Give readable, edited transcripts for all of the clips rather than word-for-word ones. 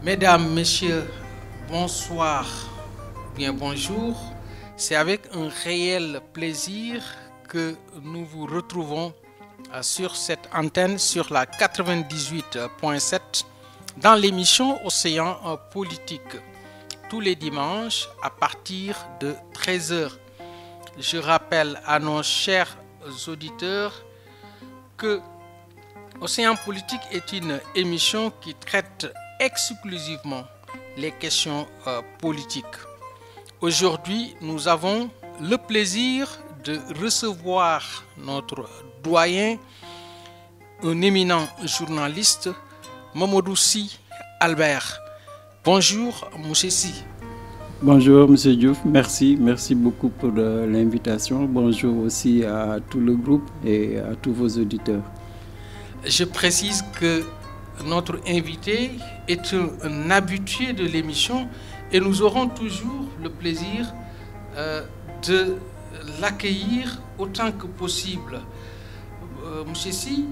Mesdames, Messieurs, bonsoir, bien bonjour. C'est avec un réel plaisir que nous vous retrouvons sur cette antenne, sur la 98.7, dans l'émission Océan Politique, tous les dimanches à partir de 13h. Je rappelle à nos chers auditeurs que Océan Politique est une émission qui traite exclusivement les questions politiques. Aujourd'hui, nous avons le plaisir de recevoir notre doyen, un éminent journaliste, Mamadou Sy Albert. Bonjour, Monsieur Sy. Bonjour, Monsieur Diouf. Merci beaucoup pour l'invitation. Bonjour aussi à tout le groupe et à tous vos auditeurs. Je précise que notre invité est un habitué de l'émission et nous aurons toujours le plaisir de l'accueillir autant que possible. Monsieur Sy,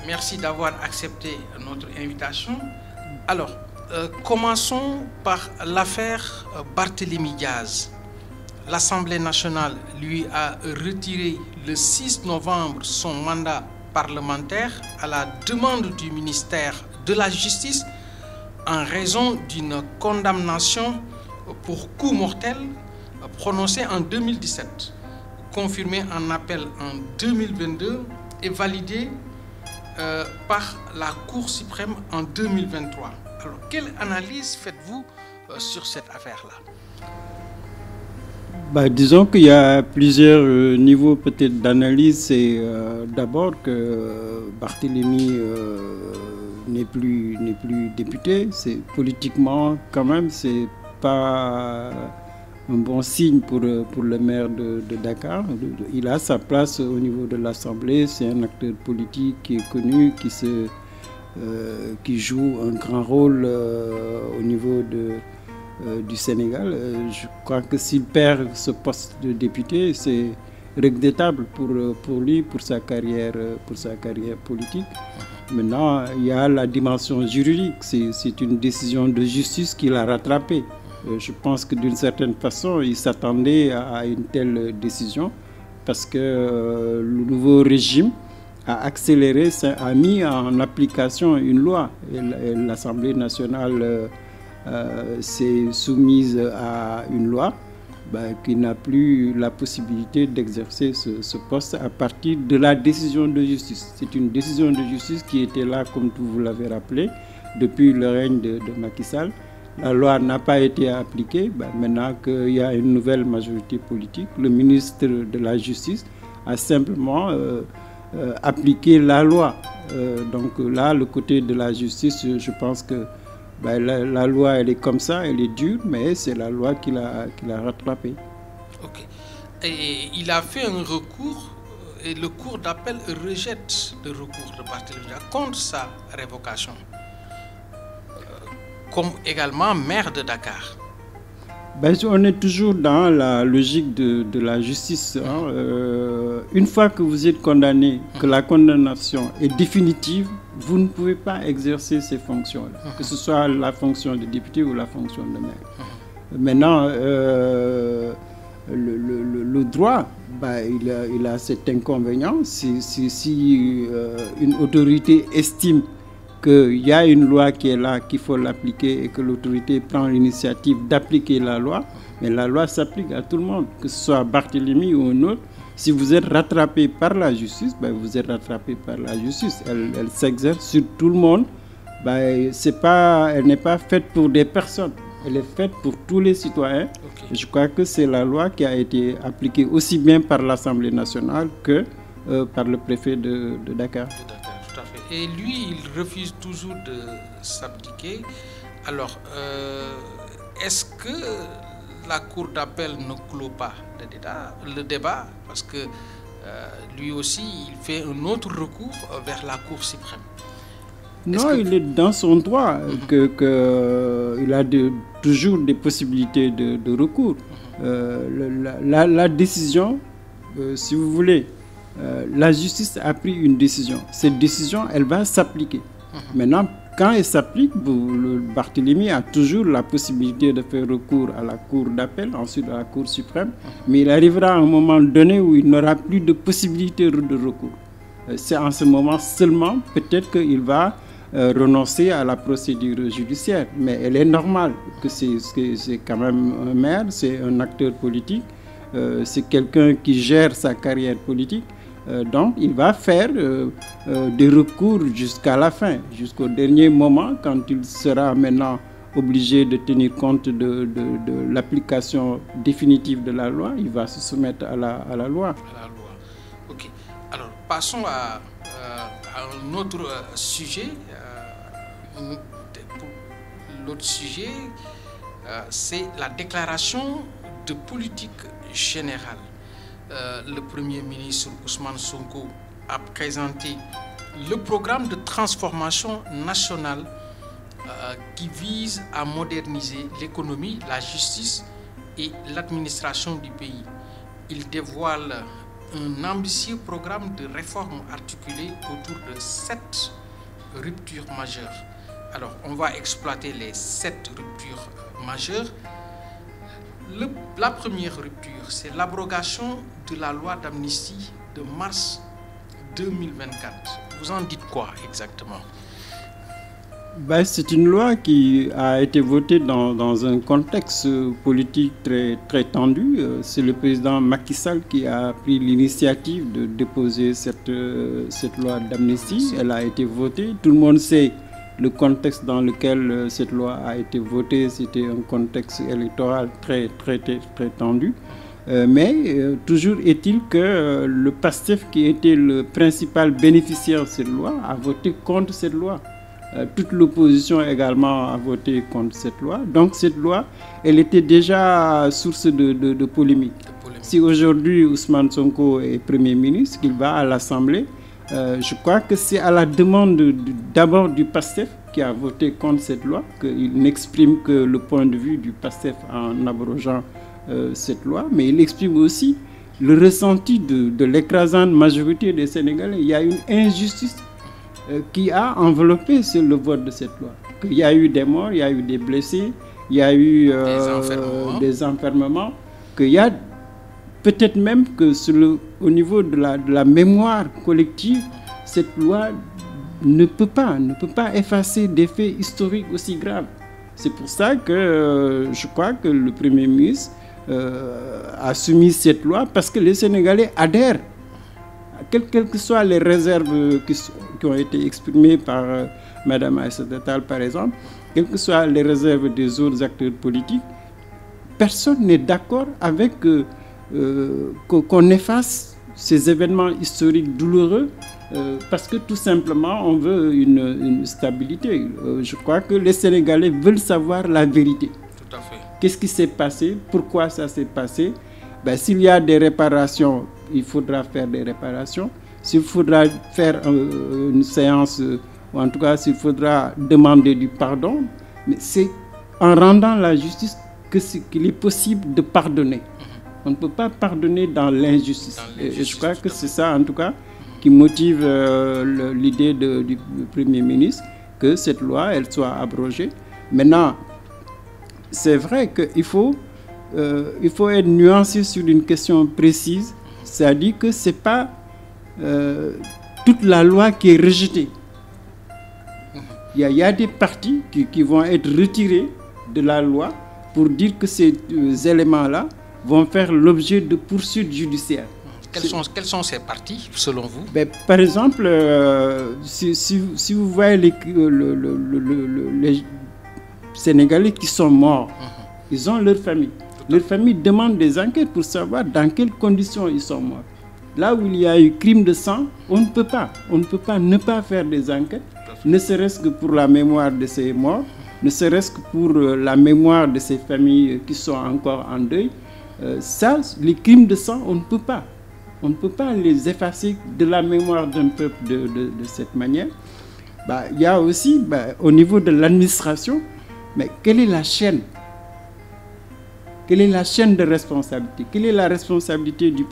merci d'avoir accepté notre invitation. Alors, commençons par l'affaire Barthélémy Diaz. L'Assemblée nationale lui a retiré le 6 novembre son mandat parlementaire à la demande du ministère de la Justice en raison d'une condamnation pour coup mortel prononcée en 2017, confirmée en appel en 2022 et validée par la Cour suprême en 2023. Alors, quelle analyse faites-vous sur cette affaire-là? Disons qu'il y a plusieurs niveaux peut-être d'analyse. C'est d'abord que Barthélémy n'est plus député. C'est politiquement quand même, c'est pas un bon signe pour le maire de Dakar. Il a sa place au niveau de l'Assemblée. C'est un acteur politique qui est connu, qui joue un grand rôle au niveau du Sénégal. Je crois que s'il perd ce poste de député, c'est regrettable pour lui, pour sa carrière politique. Maintenant, il y a la dimension juridique. C'est une décision de justice qui l'a rattrapé. Je pense que d'une certaine façon, il s'attendait à une telle décision parce que le nouveau régime a accéléré, a mis en application une loi. Et l'Assemblée nationale s'est soumise à une loi qui n'a plus la possibilité d'exercer ce poste à partir de la décision de justice. C'est une décision de justice qui était là, comme vous l'avez rappelé, depuis le règne de Macky Sall. La loi n'a pas été appliquée. Maintenant qu'il y a une nouvelle majorité politique, le ministre de la Justice a simplement appliqué la loi. Donc là, le côté de la justice, je pense que la loi, elle est comme ça, elle est dure, mais c'est la loi qui l'a rattrapée. Ok. Et il a fait un recours et le cour d'appel rejette le recours de Barthélémy contre sa révocation, comme également maire de Dakar. On est toujours dans la logique de la justice. Une fois que vous êtes condamné, que la condamnation est définitive, vous ne pouvez pas exercer ces fonctions-là, que ce soit la fonction de député ou la fonction de maire. Maintenant, le droit, il a cet inconvénient. Si une autorité estime qu'il y a une loi qui est là, qu'il faut l'appliquer et que l'autorité prend l'initiative d'appliquer la loi, mais la loi s'applique à tout le monde, que ce soit Barthélémy ou un autre. Si vous êtes rattrapé par la justice, vous êtes rattrapé par la justice. Elle s'exerce sur tout le monde. Elle n'est pas faite pour des personnes. Elle est faite pour tous les citoyens. Okay. Je crois que c'est la loi qui a été appliquée aussi bien par l'Assemblée nationale que par le préfet de Dakar. Tout à fait. Et lui, il refuse toujours de s'abdiquer. Alors, est-ce que la Cour d'appel ne clôt pas le débat parce que lui aussi, il fait un autre recours vers la Cour suprême? Non, il est dans son droit, il a toujours des possibilités de recours. La décision, si vous voulez, la justice a pris une décision. Cette décision, elle va s'appliquer. Maintenant, quand elle s'applique, Barthélemy a toujours la possibilité de faire recours à la Cour d'appel, ensuite à la Cour suprême, mais il arrivera à un moment donné où il n'aura plus de possibilité de recours. C'est en ce moment seulement peut-être qu'il va renoncer à la procédure judiciaire. Mais elle est normale que c'est quand même un maire, c'est un acteur politique, c'est quelqu'un qui gère sa carrière politique. Donc il va faire des recours jusqu'à la fin, jusqu'au dernier moment, quand il sera maintenant obligé de tenir compte de l'application définitive de la loi. Il va se soumettre à la loi. Ok. Alors passons à un autre sujet. L'autre sujet, c'est la déclaration de politique générale. Le Premier ministre Ousmane Sonko a présenté le programme de transformation nationale qui vise à moderniser l'économie, la justice et l'administration du pays. Il dévoile un ambitieux programme de réforme articulé autour de 7 ruptures majeures. Alors, on va exploiter les 7 ruptures majeures. La première rupture, c'est l'abrogation de la loi d'amnistie de mars 2024. Vous en dites quoi exactement? C'est une loi qui a été votée dans un contexte politique très tendu. C'est le président Macky Sall qui a pris l'initiative de déposer cette loi d'amnistie. Elle a été votée. Tout le monde sait le contexte dans lequel cette loi a été votée. C'était un contexte électoral très tendu. Mais toujours est-il que le PASTEF, qui était le principal bénéficiaire de cette loi, a voté contre cette loi. Toute l'opposition également a voté contre cette loi. Donc cette loi, elle était déjà source de polémique. Si aujourd'hui Ousmane Sonko est Premier ministre, qu'il va à l'Assemblée, je crois que c'est à la demande d'abord du PASTEF qui a voté contre cette loi, qu'il n'exprime que le point de vue du PASTEF en abrogeant cette loi, mais il exprime aussi le ressenti de l'écrasante majorité des Sénégalais. Il y a une injustice qui a enveloppé le vote de cette loi. Il y a eu des morts, il y a eu des blessés, il y a eu des enfermements, qu'il y a peut-être même que au niveau de la mémoire collective, cette loi ne peut pas effacer des faits historiques aussi graves. C'est pour ça que je crois que le Premier ministre a soumis cette loi, parce que les Sénégalais adhèrent, quelles que soient les réserves qui ont été exprimées par Mme Aïssata Tall par exemple, quelles que soient les réserves des autres acteurs politiques, personne n'est d'accord avec qu'on efface ces événements historiques douloureux parce que tout simplement on veut une stabilité. Je crois que les Sénégalais veulent savoir la vérité. Tout à fait. Qu'est-ce qui s'est passé? Pourquoi ça s'est passé? S'il y a des réparations, il faudra faire des réparations. S'il faudra faire une séance, ou en tout cas s'il faudra demander du pardon, mais c'est en rendant la justice qu'il est possible de pardonner. On ne peut pas pardonner dans l'injustice. Et je crois que c'est ça en tout cas qui motive l'idée du Premier ministre, que cette loi elle soit abrogée. Maintenant, c'est vrai qu'il faut être nuancé sur une question précise, c'est-à-dire que ce n'est pas toute la loi qui est rejetée. Il y a des parties qui vont être retirées de la loi pour dire que ces éléments-là vont faire l'objet de poursuites judiciaires. Quelles sont ces parties, selon vous? Par exemple, si vous voyez les Sénégalais qui sont morts, ils ont leur famille. Leur famille demande des enquêtes pour savoir dans quelles conditions ils sont morts. Là où il y a eu crime de sang, on ne peut pas ne pas faire des enquêtes, ne serait-ce que pour la mémoire de ces morts, ne serait-ce que pour la mémoire de ces familles qui sont encore en deuil. Les crimes de sang, on ne peut pas. On ne peut pas les effacer de la mémoire d'un peuple de cette manière. Il y a aussi, au niveau de l'administration, mais quelle est la chaîne? Quelle est la chaîne de responsabilité? Quelle est la responsabilité du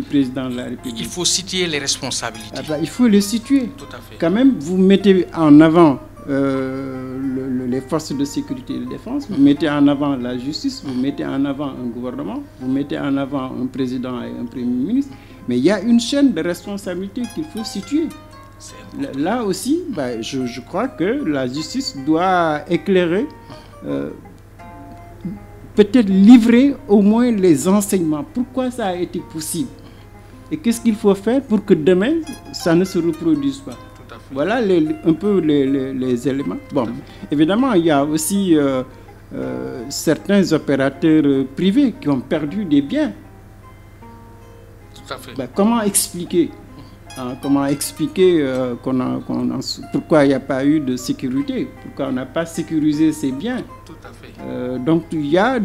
président de la République? Il faut situer les responsabilités. Il faut les situer. Tout à fait. Quand même, vous mettez en avant les forces de sécurité et de défense, vous mettez en avant la justice, vous mettez en avant un gouvernement, vous mettez en avant un président et un premier ministre, mais il y a une chaîne de responsabilité qu'il faut situer. Là aussi, je crois que la justice doit éclairer, peut-être livrer au moins les enseignements. Pourquoi ça a été possible? Et qu'est-ce qu'il faut faire pour que demain, ça ne se reproduise pas? Voilà un peu les éléments. Bon, évidemment, il y a aussi certains opérateurs privés qui ont perdu des biens. Tout à fait. Comment expliquer pourquoi il n'y a pas eu de sécurité? Pourquoi on n'a pas sécurisé ces biens? Tout à fait. Donc, il y a,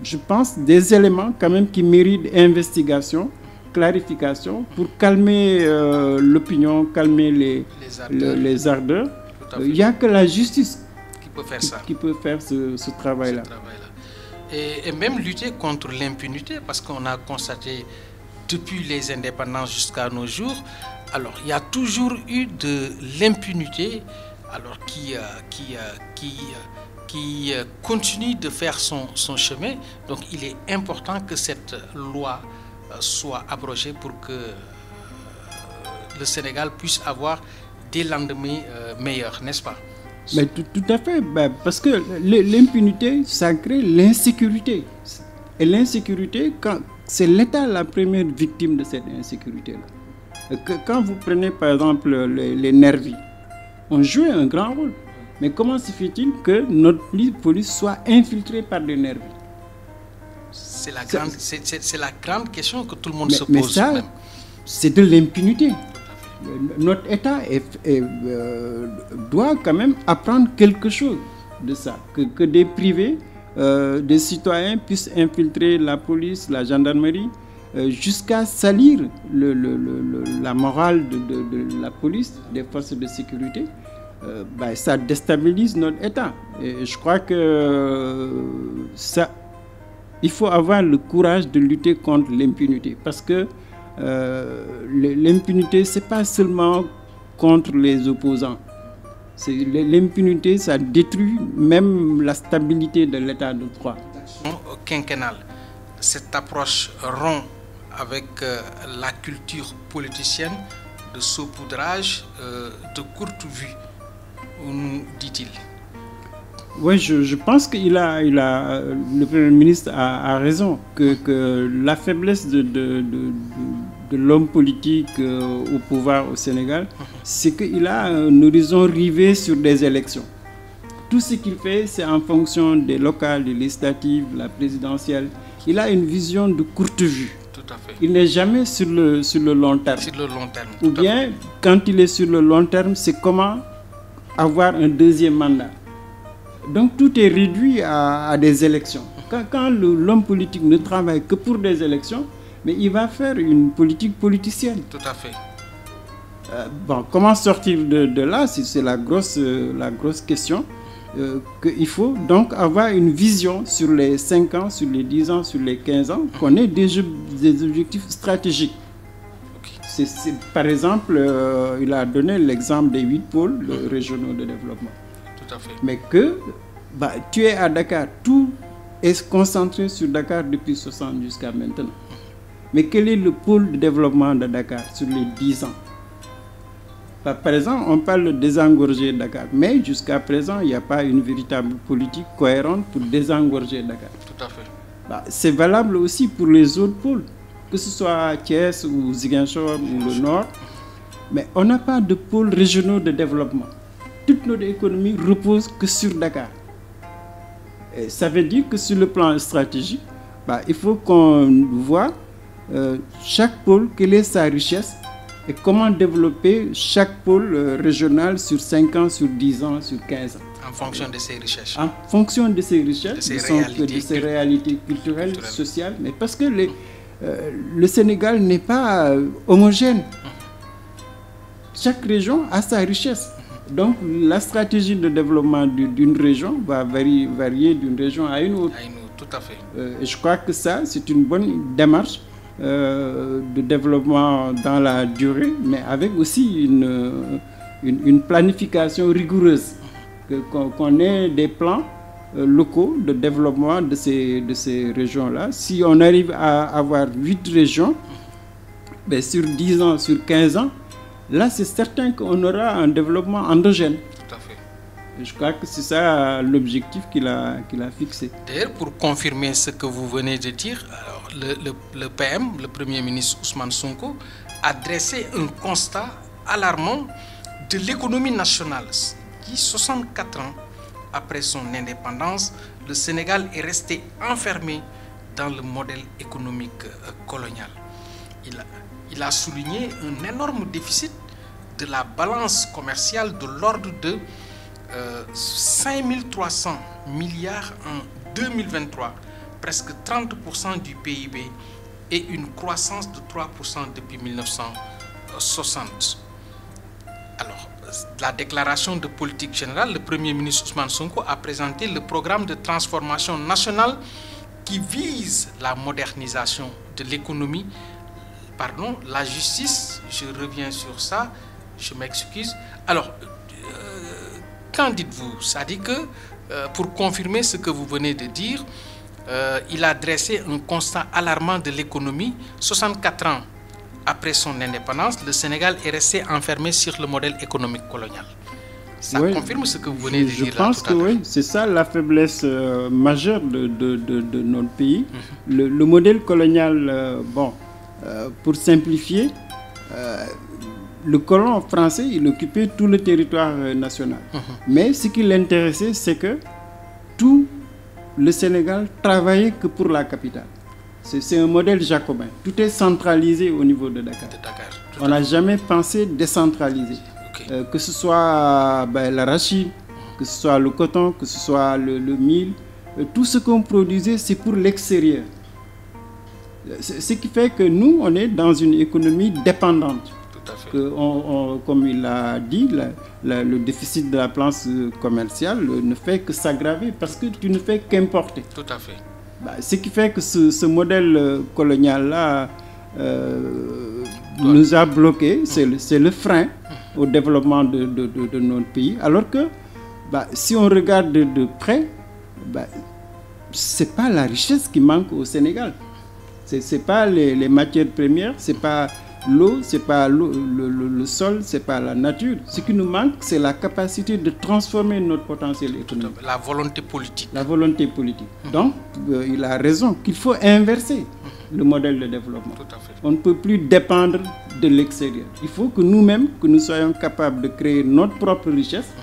je pense, des éléments quand même qui méritent investigation, clarification, pour calmer l'opinion, calmer les ardeurs. Il n'y a que la justice qui peut faire ça, qui peut faire ce travail-là. Et même lutter contre l'impunité, parce qu'on a constaté depuis les indépendances jusqu'à nos jours, alors il y a toujours eu de l'impunité, alors qui continue de faire son chemin. Donc il est important que cette loi soit abrogée pour que le Sénégal puisse avoir des lendemains meilleurs, n'est-ce pas? Mais tout à fait, parce que l'impunité, ça crée l'insécurité. Et l'insécurité, c'est l'État la première victime de cette insécurité-là. Quand vous prenez par exemple les nervis, on joue un grand rôle. Mais comment se fait-il que notre police soit infiltrée par des nervis? C'est la grande question que tout le monde se pose. Mais ça, c'est de l'impunité. Notre État doit quand même apprendre quelque chose de ça. Que des privés, des citoyens puissent infiltrer la police, la gendarmerie, jusqu'à salir la morale de la police, des forces de sécurité. Ça déstabilise notre État. Et je crois que il faut avoir le courage de lutter contre l'impunité, parce que l'impunité, ce n'est pas seulement contre les opposants. L'impunité, ça détruit même la stabilité de l'état de droit. Quinquennal, cette approche rompt avec la culture politicienne de saupoudrage de courte vue, dit-il. Oui, je pense que le Premier ministre a raison, que la faiblesse de l'homme politique au pouvoir au Sénégal, c'est qu'il a un horizon rivé sur des élections. Tout ce qu'il fait, c'est en fonction des locales, des législatives, la présidentielle. Il a une vision de courte vue. Tout à fait. Il n'est jamais sur le long terme. Sur le long terme. Ou bien, quand il est sur le long terme, c'est comment avoir un deuxième mandat. Donc tout est réduit à des élections. Quand l'homme politique ne travaille que pour des élections, mais il va faire une politique politicienne. Tout à fait. Comment sortir de là? C'est la grosse question. Qu'il faut donc avoir une vision sur les 5 ans, sur les 10 ans, sur les 15 ans, qu'on ait des objectifs stratégiques. Okay. Par exemple, il a donné l'exemple des 8 pôles régionaux de développement. Tout à fait. Mais que tu es à Dakar, tout est concentré sur Dakar depuis 60 jusqu'à maintenant. Mais quel est le pôle de développement de Dakar sur les 10 ans? Par exemple, on parle de désengorger Dakar, mais jusqu'à présent, il n'y a pas une véritable politique cohérente pour désengorger Dakar. Tout à fait. C'est valable aussi pour les autres pôles, que ce soit Thiès ou Ziguinchor ou le Nord. Mais on n'a pas de pôles régionaux de développement. Toute notre économie repose que sur Dakar. Et ça veut dire que sur le plan stratégique, il faut qu'on voit chaque pôle, quelle est sa richesse et comment développer chaque pôle régional sur 5 ans, sur 10 ans, sur 15 ans. En fonction de ses richesses. En fonction de ses richesses, de ses réalités culturelles, sociales. Mais parce que le Sénégal n'est pas homogène. Chaque région a sa richesse. Donc la stratégie de développement d'une région va varier d'une région à une autre. Tout à fait. Et je crois que ça, c'est une bonne démarche de développement dans la durée, mais avec aussi une planification rigoureuse, qu'on ait des plans locaux de développement de ces régions-là. Si on arrive à avoir 8 régions, ben sur 10 ans, sur 15 ans, là c'est certain qu'on aura un développement endogène. Tout à fait. Je crois que c'est ça l'objectif qu'il a fixé. D'ailleurs, pour confirmer ce que vous venez de dire, alors, le PM, le Premier ministre Ousmane Sonko, a dressé un constat alarmant de l'économie nationale qui, 64 ans après son indépendance, le Sénégal est resté enfermé dans le modèle économique colonial. Il a souligné un énorme déficit de la balance commerciale de l'ordre de 5 300 milliards en 2023, presque 30% du PIB et une croissance de 3% depuis 1960. Alors, la déclaration de politique générale, le Premier ministre Ousmane Sonko a présenté le programme de transformation nationale qui vise la modernisation de l'économie, la justice, je reviens sur ça, je m'excuse. Alors, qu'en dites-vous? Ça dit que, pour confirmer ce que vous venez de dire, il a dressé un constat alarmant de l'économie. 64 ans après son indépendance, le Sénégal est resté enfermé sur le modèle économique colonial. Ça confirme ce que vous venez de dire. Je pense que oui, c'est ça la faiblesse majeure de notre pays. Le modèle colonial, pour simplifier, le colon français, il occupait tout le territoire national. Mais ce qui l'intéressait, c'est que tout le Sénégal travaillait que pour la capitale. C'est un modèle jacobin. Tout est centralisé au niveau de Dakar. On n'a jamais pensé décentraliser. Que ce soit l'arachide, que ce soit le coton, que ce soit le mil, tout ce qu'on produisait, c'est pour l'extérieur. Ce qui fait que nous, on est dans une économie dépendante. Tout à fait. Comme il l'a dit, le déficit de la balance commerciale ne fait que s'aggraver parce que tu ne fais qu'importer. Tout à fait. Ce qui fait que ce modèle colonial-là nous a bloqués, c'est le frein au développement de notre pays. Alors que si on regarde de près, ce n'est pas la richesse qui manque au Sénégal. Ce n'est pas les matières premières, ce n'est pas l'eau, ce n'est pas le sol, ce n'est pas la nature. Ce qui nous manque, c'est la capacité de transformer notre potentiel économique. La volonté politique. La volonté politique. Donc, il a raison qu'il faut inverser le modèle de développement. Tout à fait. On ne peut plus dépendre de l'extérieur. Il faut que nous-mêmes, que nous soyons capables de créer notre propre richesse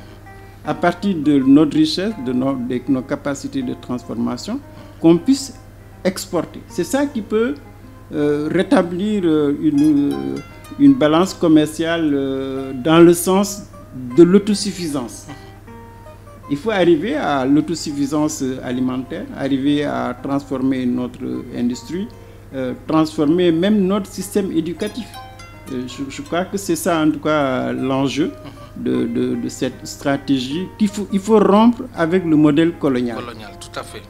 à partir de notre richesse, de nos capacités de transformation, qu'on puisse exporter. C'est ça qui peut rétablir une balance commerciale dans le sens de l'autosuffisance. Il faut arriver à l'autosuffisance alimentaire, arriver à transformer notre industrie, transformer même notre système éducatif. Je crois que c'est ça en tout cas l'enjeu de cette stratégie. Il faut rompre avec le modèle colonial. Tout à fait.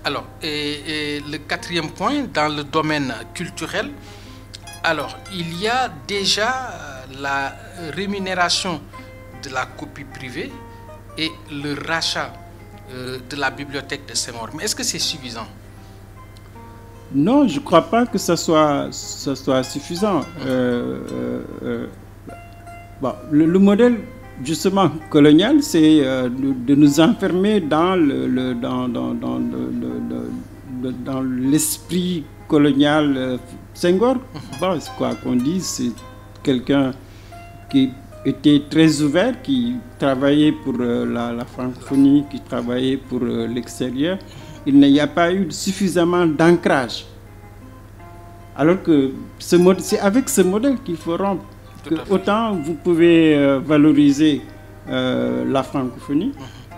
Alors, et le quatrième point, dans le domaine culturel, alors, il y a déjà la rémunération de la copie privée et le rachat de la bibliothèque de Senghor. Mais est-ce que c'est suffisant? Non, je ne crois pas que ça soit suffisant. Le modèle justement colonial, c'est de nous enfermer dans l'esprit colonial. Senghor, c'est quoi qu'on dise, c'est quelqu'un qui était très ouvert, qui travaillait pour la francophonie, qui travaillait pour l'extérieur. Il n'y a pas eu suffisamment d'ancrage. Alors que c'est avec ce modèle qu'il faut rompre. Autant vous pouvez valoriser la francophonie,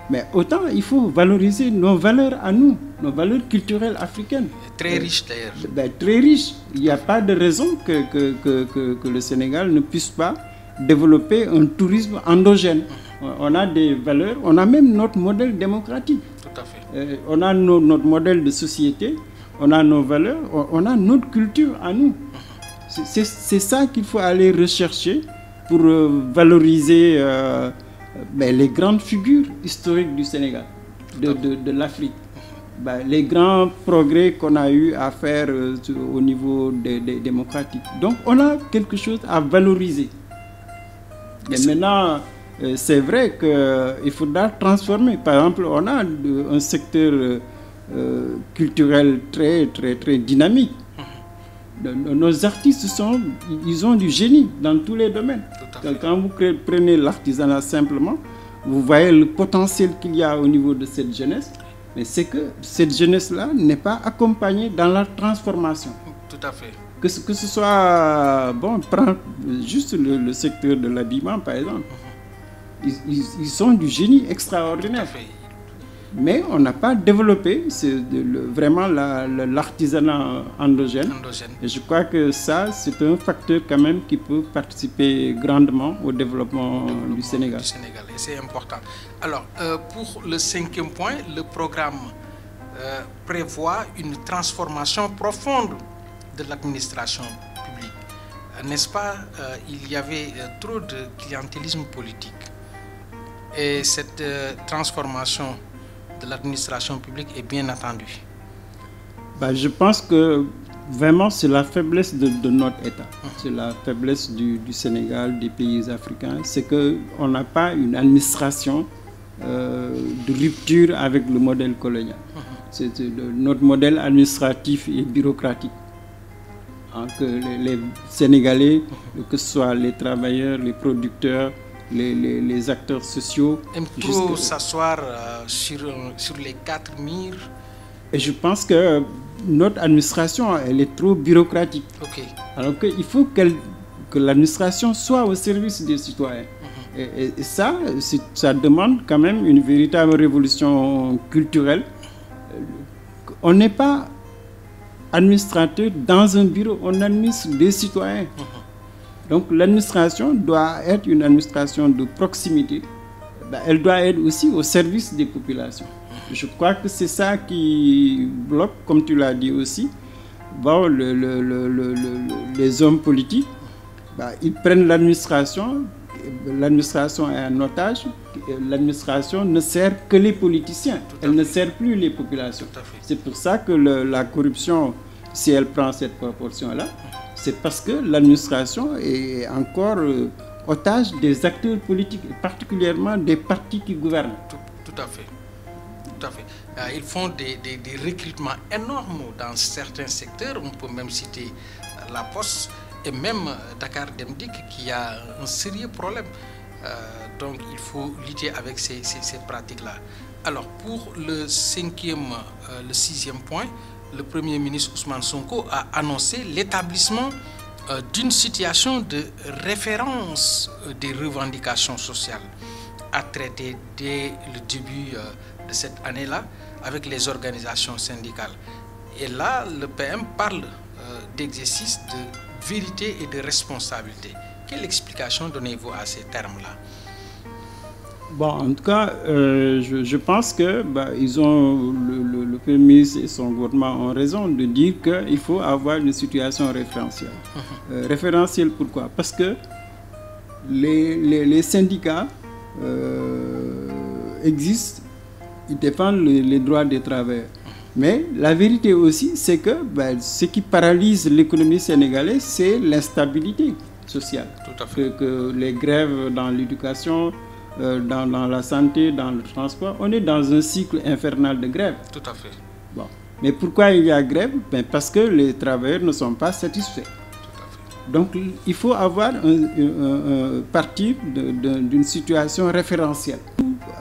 mais autant il faut valoriser nos valeurs à nous, nos valeurs culturelles africaines. Très riches d'ailleurs. Très riches. Il n'y a pas de raison que le Sénégal ne puisse pas développer un tourisme endogène. On a des valeurs, on a même notre modèle démocratique. Tout à fait. On a notre modèle de société, on a nos valeurs, on a notre culture à nous. C'est ça qu'il faut aller rechercher pour valoriser les grandes figures historiques du Sénégal, de l'Afrique. Les grands progrès qu'on a eu à faire au niveau des démocratiques. Donc on a quelque chose à valoriser. Mais maintenant, c'est vrai qu'il faudra transformer. Par exemple, on a un secteur culturel très dynamique. Nos artistes ils ont du génie dans tous les domaines. Quand vous prenez l'artisanat simplement, vous voyez le potentiel qu'il y a au niveau de cette jeunesse. Mais c'est que cette jeunesse-là n'est pas accompagnée dans la transformation. Tout à fait. Que ce soit, prends juste le secteur de l'habillement, par exemple. Ils sont du génie extraordinaire. Tout à fait. Mais on n'a pas développé vraiment l'artisanat endogène. Et je crois que ça, c'est un facteur quand même qui peut participer grandement au développement du Sénégal. Et c'est important. Alors, pour le 5e point, le programme prévoit une transformation profonde de l'administration publique. N'est-ce pas, il y avait trop de clientélisme politique. Et cette transformation de l'administration publique est bien attendue. Je pense que vraiment c'est la faiblesse de notre État. C'est la faiblesse du Sénégal, des pays africains. C'est qu'on n'a pas une administration de rupture avec le modèle colonial. Notre modèle administratif et bureaucratique. Que les Sénégalais, que ce soit les travailleurs, les producteurs, les acteurs sociaux, aiment trop s'asseoir sur les 4 murs. Et je pense que notre administration, elle est trop bureaucratique. Alors qu'il faut que l'administration soit au service des citoyens. Et ça demande quand même une véritable révolution culturelle. On n'est pas administrateur dans un bureau, on administre des citoyens. Donc l'administration doit être une administration de proximité. Elle doit être aussi au service des populations. Je crois que c'est ça qui bloque, comme tu l'as dit aussi. Les hommes politiques, ils prennent l'administration est un otage. L'administration ne sert que les politiciens, elle ne sert plus les populations. C'est pour ça que la corruption, si elle prend cette proportion-là, c'est parce que l'administration est encore otage des acteurs politiques, particulièrement des partis qui gouvernent. Tout à fait. Ils font des recrutements énormes dans certains secteurs. On peut même citer la Poste et même Dakar Demdik qui a un sérieux problème. Donc il faut lutter avec ces pratiques-là. Alors pour le 6e point, le Premier ministre Ousmane Sonko a annoncé l'établissement d'une situation de référence des revendications sociales à traiter dès le début de cette année-là avec les organisations syndicales. Et là, le PM parle d'exercice de vérité et de responsabilité. Quelle explication donnez-vous à ces termes-là? En tout cas, je pense que le Premier ministre et son gouvernement ont raison de dire qu'il faut avoir une situation référentielle. Référentielle pourquoi? Parce que les syndicats existent, ils défendent les droits des travailleurs. Mais la vérité aussi, c'est que ce qui paralyse l'économie sénégalaise, c'est l'instabilité sociale. Tout à fait. Que les grèves dans l'éducation, dans la santé, dans le transport, on est dans un cycle infernal de grève. Tout à fait. Mais pourquoi il y a grève? Parce que les travailleurs ne sont pas satisfaits. Tout à fait. Donc il faut avoir partir d'une situation référentielle.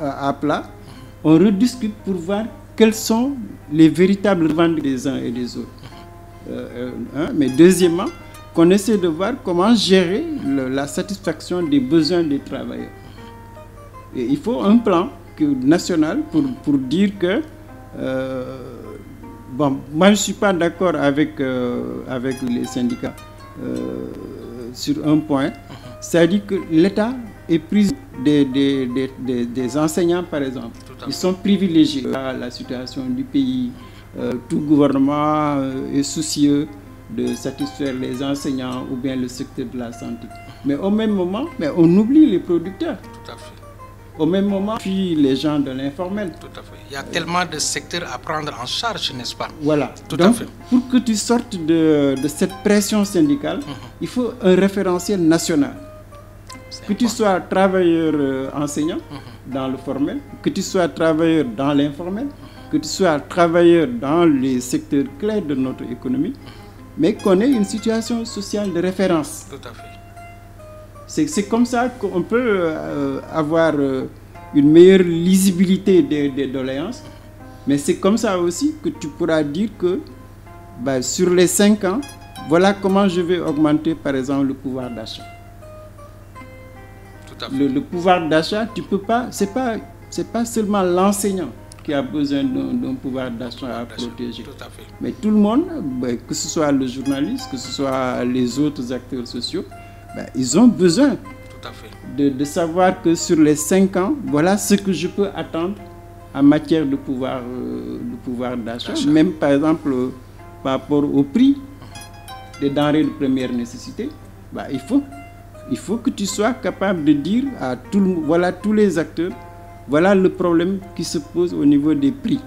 À plat, on rediscute pour voir quelles sont les véritables revendications des uns et des autres. Mais deuxièmement, qu'on essaie de voir comment gérer la satisfaction des besoins des travailleurs. Et il faut un plan national pour dire que moi je ne suis pas d'accord avec les syndicats sur un point, c'est-à-dire que l'État est pris des enseignants par exemple. Ils sont privilégiés à la situation du pays. Tout gouvernement est soucieux de satisfaire les enseignants ou bien le secteur de la santé. Mais au même moment, on oublie les producteurs. Tout à fait. Au même moment, puis les gens de l'informel. Tout à fait. Il y a tellement de secteurs à prendre en charge, n'est-ce pas? Voilà. Tout Donc, à fait. pour que tu sortes de cette pression syndicale, il faut un référentiel national. Que tu sois travailleur enseignant dans le formel, que tu sois travailleur dans l'informel, que tu sois travailleur dans les secteurs clés de notre économie, mais qu'on ait une situation sociale de référence. Tout à fait. C'est comme ça qu'on peut avoir une meilleure lisibilité des doléances, mais c'est comme ça aussi que tu pourras dire que sur les 5 ans, voilà comment je vais augmenter par exemple le pouvoir d'achat. Le pouvoir d'achat, tu peux pas, c'est pas seulement l'enseignant qui a besoin d'un pouvoir d'achat à protéger. Tout à fait. Mais tout le monde, que ce soit le journaliste, que ce soit les autres acteurs sociaux, ils ont besoin Tout à fait. de savoir que sur les 5 ans, voilà ce que je peux attendre en matière de pouvoir d'achat. Même par exemple, par rapport au prix des denrées de première nécessité, il faut que tu sois capable de dire à tous les acteurs, voilà le problème qui se pose au niveau des prix.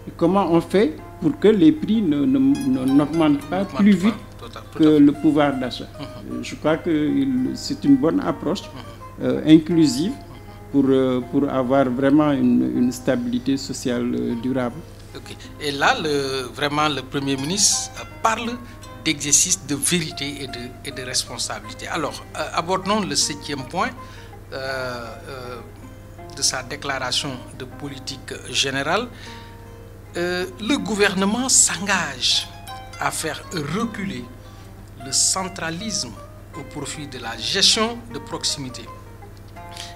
Et comment on fait pour que les prix n'augmentent pas plus vite que le pouvoir d'achat. Je crois que c'est une bonne approche inclusive pour avoir vraiment une stabilité sociale durable. Okay. Et là, vraiment, le Premier ministre parle d'exercice de vérité et de responsabilité. Alors, abordons le 7e point de sa déclaration de politique générale. Le gouvernement s'engage à faire reculer le centralisme au profit de la gestion de proximité,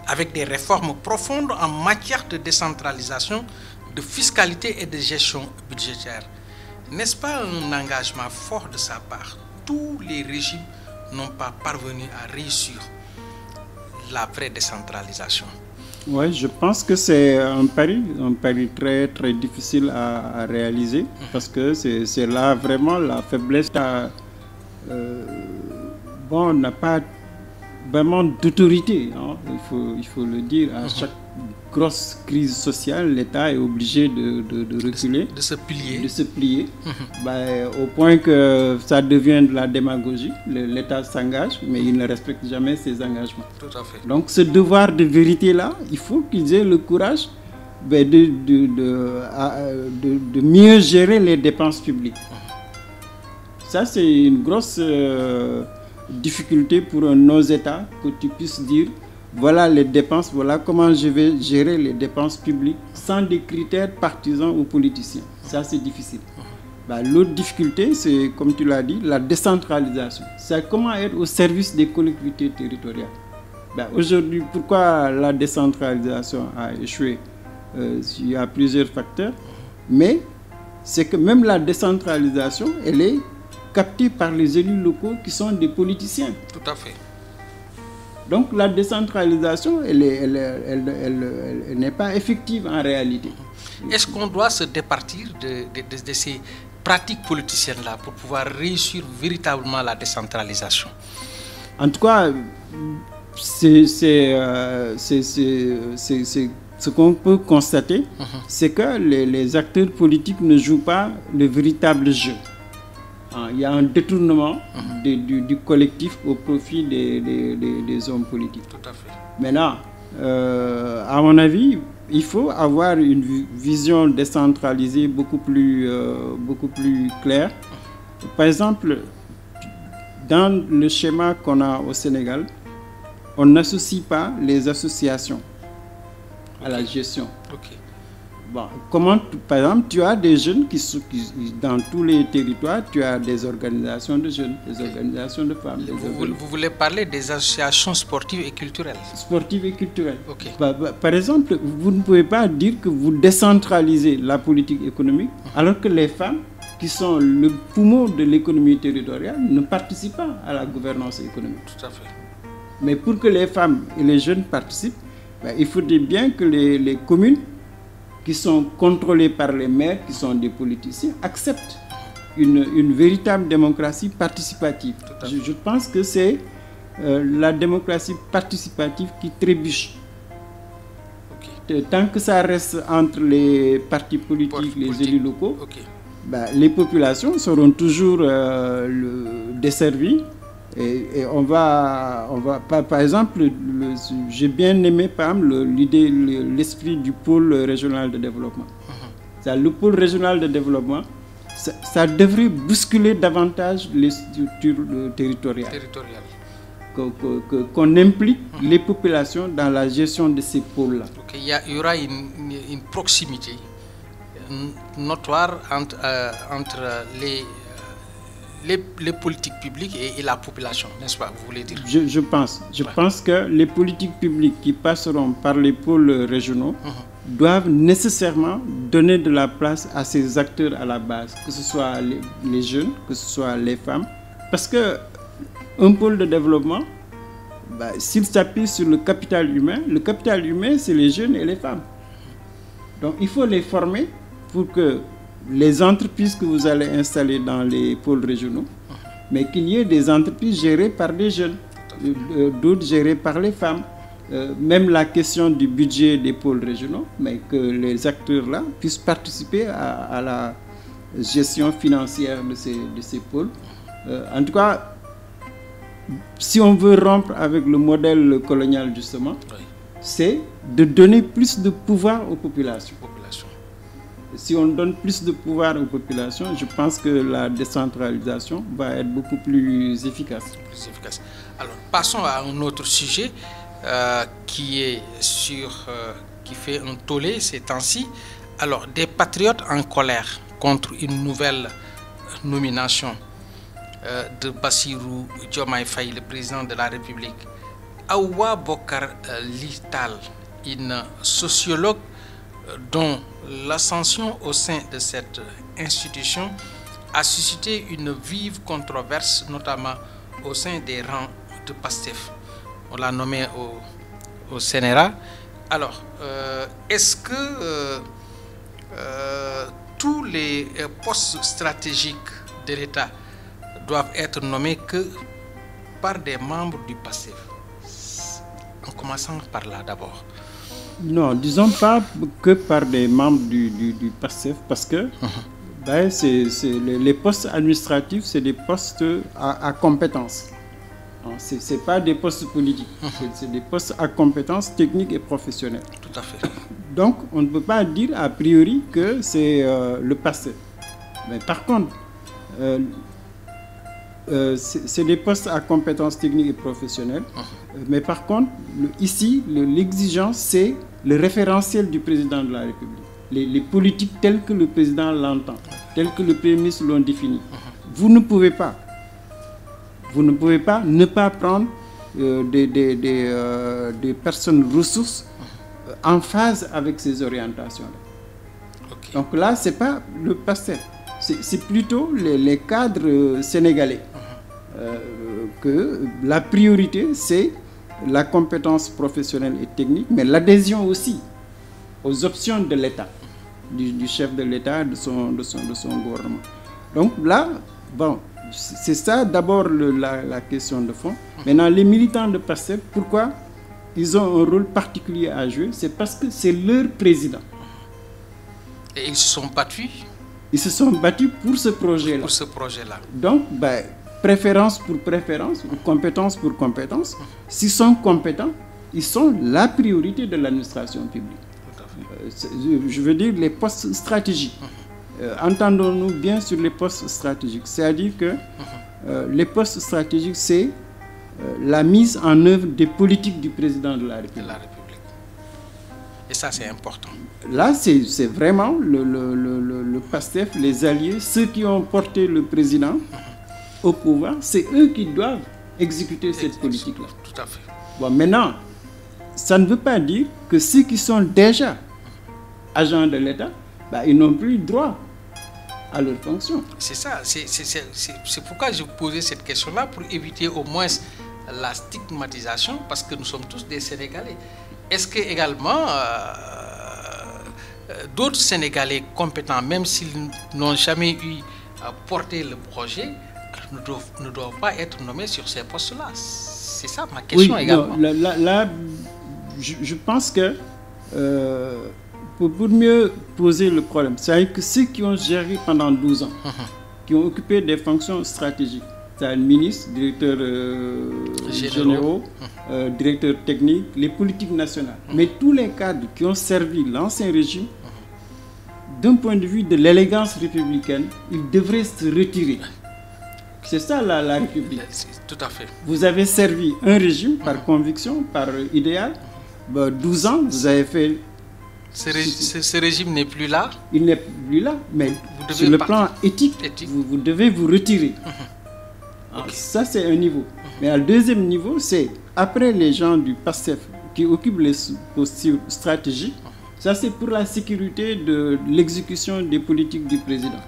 avec des réformes profondes en matière de décentralisation, de fiscalité et de gestion budgétaire. N'est-ce pas un engagement fort de sa part? Tous les régimes n'ont pas parvenu à réussir la vraie décentralisation. Oui, je pense que c'est un pari très, très difficile à réaliser, parce que c'est là vraiment la faiblesse. On n'a pas vraiment d'autorité, hein. Il faut le dire. À chaque grosse crise sociale, l'État est obligé de reculer, de se plier, au point que ça devient de la démagogie. L'État s'engage, mais il ne respecte jamais ses engagements. Tout à fait. Donc ce devoir de vérité-là, il faut qu'ils aient le courage de mieux gérer les dépenses publiques. Ça, c'est une grosse difficulté pour nos États, que tu puisses dire, voilà les dépenses, voilà comment je vais gérer les dépenses publiques sans des critères partisans ou politiciens. Ça, c'est difficile. L'autre difficulté, c'est, comme tu l'as dit, la décentralisation. C'est comment être au service des collectivités territoriales. Aujourd'hui, pourquoi la décentralisation a échoué? Il y a plusieurs facteurs, mais c'est que même la décentralisation, elle est captée par les élus locaux qui sont des politiciens. Tout à fait. Donc la décentralisation, elle n'est pas effective en réalité. Est-ce qu'on doit se départir de ces pratiques politiciennes-là pour pouvoir réussir véritablement la décentralisation? En tout cas, ce qu'on peut constater, c'est que les acteurs politiques ne jouent pas le véritable jeu. Il y a un détournement du collectif au profit des hommes politiques. Tout à fait. Maintenant, à mon avis, il faut avoir une vision décentralisée beaucoup plus claire. Par exemple, dans le schéma qu'on a au Sénégal, on n'associe pas les associations à la gestion. Par exemple, tu as des jeunes qui dans tous les territoires, tu as des organisations de jeunes, des organisations de femmes. Vous voulez parler des associations sportives et culturelles? Sportives et culturelles. Okay. Par exemple, vous ne pouvez pas dire que vous décentralisez la politique économique alors que les femmes, qui sont le poumon de l'économie territoriale, ne participent pas à la gouvernance économique. Tout à fait. Mais pour que les femmes et les jeunes participent, il faudrait bien que les communes qui sont contrôlées par les maires, qui sont des politiciens, acceptent une véritable démocratie participative. Je pense que c'est la démocratie participative qui trébuche. Tant que ça reste entre les partis politiques, les élus locaux, les populations seront toujours desservies. Et on va par exemple, j'ai bien aimé l'esprit du pôle régional de développement. Le pôle régional de développement, ça devrait bousculer davantage les structures territoriales. Qu'on implique les populations dans la gestion de ces pôles-là. Il y aura une proximité notoire entre les politiques publiques et la population, n'est-ce pas, vous voulez dire? Je pense que les politiques publiques qui passeront par les pôles régionaux doivent nécessairement donner de la place à ces acteurs à la base, que ce soit les jeunes, que ce soit les femmes, parce que un pôle de développement, s'il s'appuie sur le capital humain, c'est les jeunes et les femmes. Donc il faut les former pour que les entreprises que vous allez installer dans les pôles régionaux, mais qu'il y ait des entreprises gérées par des jeunes, d'autres gérées par les femmes. Même la question du budget des pôles régionaux, mais que les acteurs-là puissent participer à la gestion financière de ces pôles. En tout cas, si on veut rompre avec le modèle colonial, justement, c'est de donner plus de pouvoir aux populations. Si on donne plus de pouvoir aux populations, je pense que la décentralisation va être beaucoup plus efficace. Alors, passons à un autre sujet qui fait un tollé ces temps-ci. Alors, des patriotes en colère contre une nouvelle nomination de Bassirou Diomaye Faye, le président de la République. Awa Bokar Lital, une sociologue dont l'ascension au sein de cette institution a suscité une vive controverse, notamment au sein des rangs de PASTEF. On l'a nommé au CNRA. Alors, est-ce que tous les postes stratégiques de l'État doivent être nommés que par des membres du PASTEF? En commençant par là d'abord. Non, disons pas que par des membres du PASTEF, parce que les postes administratifs, c'est des postes à compétences. Ce n'est pas des postes politiques, c'est des postes à compétences techniques et professionnelles. Tout à fait. Donc, on ne peut pas dire a priori que c'est le PASTEF. Mais par contre, c'est des postes à compétences techniques et professionnelles. Mais par contre, ici, l'exigence, c'est le référentiel du président de la République. Les politiques telles que le président l'entend, telles que le Premier ministre l'ont défini. Vous ne pouvez pas ne pas prendre des personnes ressources en phase avec ces orientations-là. Donc là, ce n'est pas le PASTEF. C'est plutôt les cadres sénégalais. Que la priorité, c'est la compétence professionnelle et technique, mais l'adhésion aussi aux options de l'État, du chef de l'État, de son gouvernement. Donc là, bon, c'est ça d'abord la question de fond. Maintenant, les militants de PASTEF, pourquoi ils ont un rôle particulier à jouer? C'est parce que c'est leur président. Et ils se sont battus? Ils se sont battus pour ce projet-là. Pour ce projet-là. Donc, préférence pour préférence, ou compétence pour compétence. S'ils sont compétents, ils sont la priorité de l'administration publique. Je veux dire les postes stratégiques. Entendons-nous bien sur les postes stratégiques. C'est-à-dire que les postes stratégiques, c'est la mise en œuvre des politiques du président de la République. Et ça, c'est important. Là, c'est vraiment le PASTEF, les alliés, ceux qui ont porté le président au pouvoir, c'est eux qui doivent exécuter cette politique-là. Tout à fait. Bon, maintenant, ça ne veut pas dire que ceux qui sont déjà agents de l'État, ils n'ont plus droit à leur fonction. C'est ça. C'est pourquoi je vous posais cette question-là, pour éviter au moins la stigmatisation, parce que nous sommes tous des Sénégalais. Est-ce que également d'autres Sénégalais compétents, même s'ils n'ont jamais eu porter le projet ne doivent pas être nommés sur ces postes-là. C'est ça ma question également. Là, je pense que pour mieux poser le problème, c'est-à-dire que ceux qui ont géré pendant 12 ans, qui ont occupé des fonctions stratégiques, c'est-à-dire ministre, directeur généraux, directeur technique, les politiques nationales, mais tous les cadres qui ont servi l'ancien régime, d'un point de vue de l'élégance républicaine, ils devraient se retirer. C'est ça la République. Tout à fait. Vous avez servi un régime par conviction, par idéal. 12 ans, vous avez fait... Ce régime n'est plus là. Il n'est plus là, mais sur le plan éthique. Vous devez vous retirer. Okay. Ça, c'est un niveau. Mais le deuxième niveau, c'est après les gens du PASTEF qui occupent les postures stratégiques, ça c'est pour la sécurité de l'exécution des politiques du président.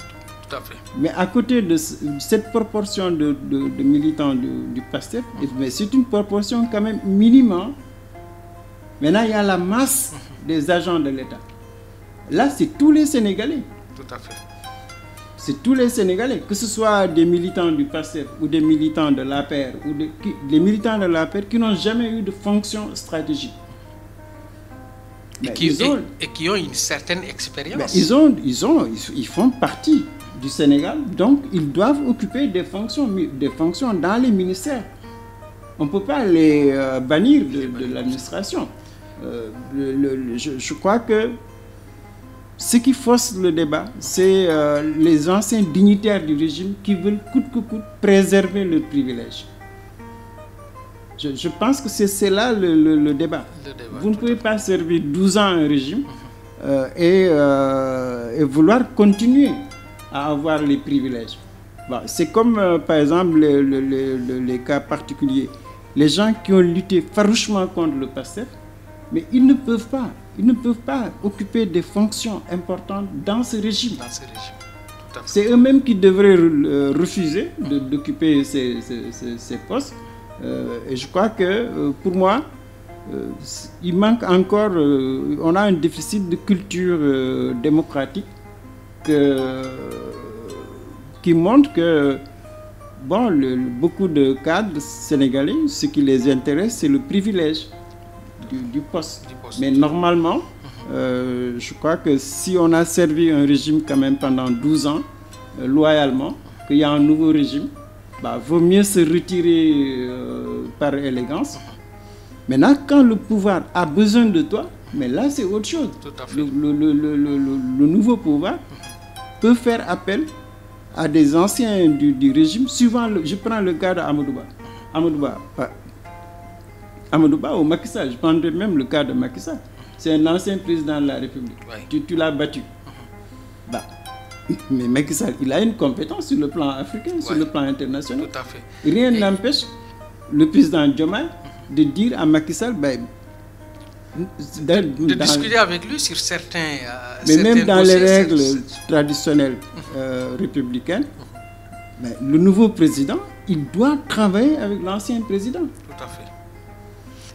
Tout à fait. Mais à côté de cette proportion de militants du PASTEF, c'est une proportion quand même minimum. Maintenant, il y a la masse des agents de l'État. Là, c'est tous les Sénégalais. Tout à fait. C'est tous les Sénégalais, que ce soit des militants du PASTEF ou des militants de l'APR, ou des militants de l'APR qui n'ont jamais eu de fonction stratégique. Et qui ont une certaine expérience. Ils font partie du Sénégal, donc ils doivent occuper des fonctions dans les ministères. On ne peut pas les bannir de l'administration. Je crois que ce qui fausse le débat, c'est les anciens dignitaires du régime qui veulent coûte que coûte préserver leurs privilèges. Je pense que c'est là le débat. Vous ne pouvez pas servir 12 ans un régime et vouloir continuer à avoir les privilèges. Bon, c'est comme par exemple les cas particuliers. Les gens qui ont lutté farouchement contre le PASTEF, mais ils ne peuvent pas occuper des fonctions importantes dans ce régime. C'est eux-mêmes qui devraient refuser d'occuper ces postes. Et je crois que pour moi, il manque encore, on a un déficit de culture démocratique qui montre que beaucoup de cadres sénégalais, ce qui les intéresse, c'est le privilège du poste. Mais normalement, je crois que si on a servi un régime quand même pendant 12 ans, loyalement, qu'il y a un nouveau régime, vaut mieux se retirer par élégance. Maintenant, quand le pouvoir a besoin de toi, mais là c'est autre chose. Tout à fait. Le nouveau pouvoir peut faire appel à des anciens du régime, suivant je prends le cas d'Amadouba. Amadouba ou Macky Sall, je prendrais même le cas de Macky Sall. C'est un ancien président de la République. Oui. Tu l'as battu. Mais Macky Sall, il a une compétence sur le plan africain, sur le plan international. Tout à fait. Rien n'empêche le président Diomaye de dire à Macky Sall, de discuter avec lui sur certains mais même dans les règles traditionnelles républicaines, le nouveau président, il doit travailler avec l'ancien président. Tout à fait.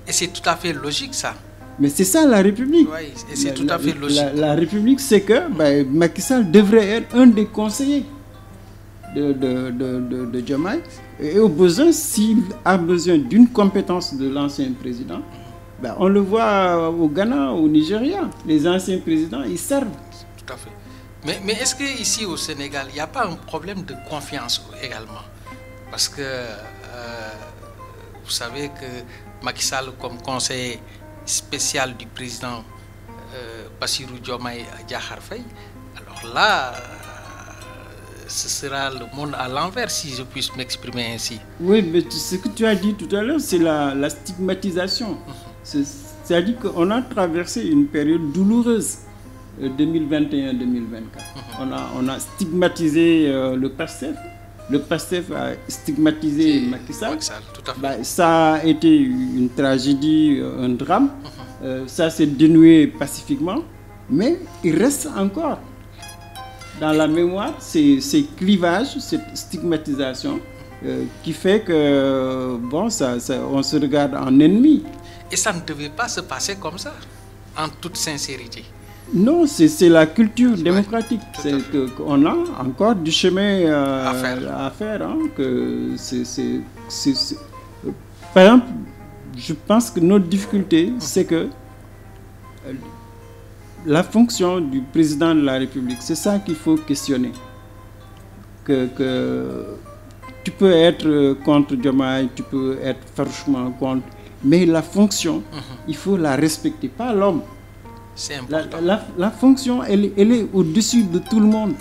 Et c'est tout à fait logique, ça. Mais c'est ça la République. Oui, et c'est tout à fait logique. La République, c'est que Macky Sall devrait être un des conseillers de Diomaye. Et au besoin, s'il a besoin d'une compétence de l'ancien président, on le voit au Ghana, au Nigeria. Les anciens présidents, ils servent. Tout à fait. Mais est-ce qu'ici au Sénégal, il n'y a pas un problème de confiance également? Parce que vous savez que Macky Sall, comme conseiller spécial du président Bassirou Diomaye Diakhar Faye, alors là, ce sera le monde à l'envers, si je puis m'exprimer ainsi. Oui, mais ce que tu as dit tout à l'heure, c'est la stigmatisation. C'est-à-dire qu'on a traversé une période douloureuse, 2021-2024. On a stigmatisé le PASTEF. Le PASTEF a stigmatisé Macky Sall. Tout à fait. Ça a été une tragédie, un drame. Ça s'est dénoué pacifiquement. Mais il reste encore dans la mémoire ces clivages, cette stigmatisation qui fait que on se regarde en ennemi. Et ça ne devait pas se passer comme ça, en toute sincérité. Non, c'est la culture démocratique. C'est qu'on a encore du chemin à faire. Hein, par exemple, je pense que notre difficulté, c'est que la fonction du président de la République, c'est ça qu'il faut questionner. Que tu peux être contre Diomaye, tu peux être farouchement contre, mais la fonction, il faut la respecter, pas l'homme. C'est important. La fonction, elle est au-dessus de tout le monde.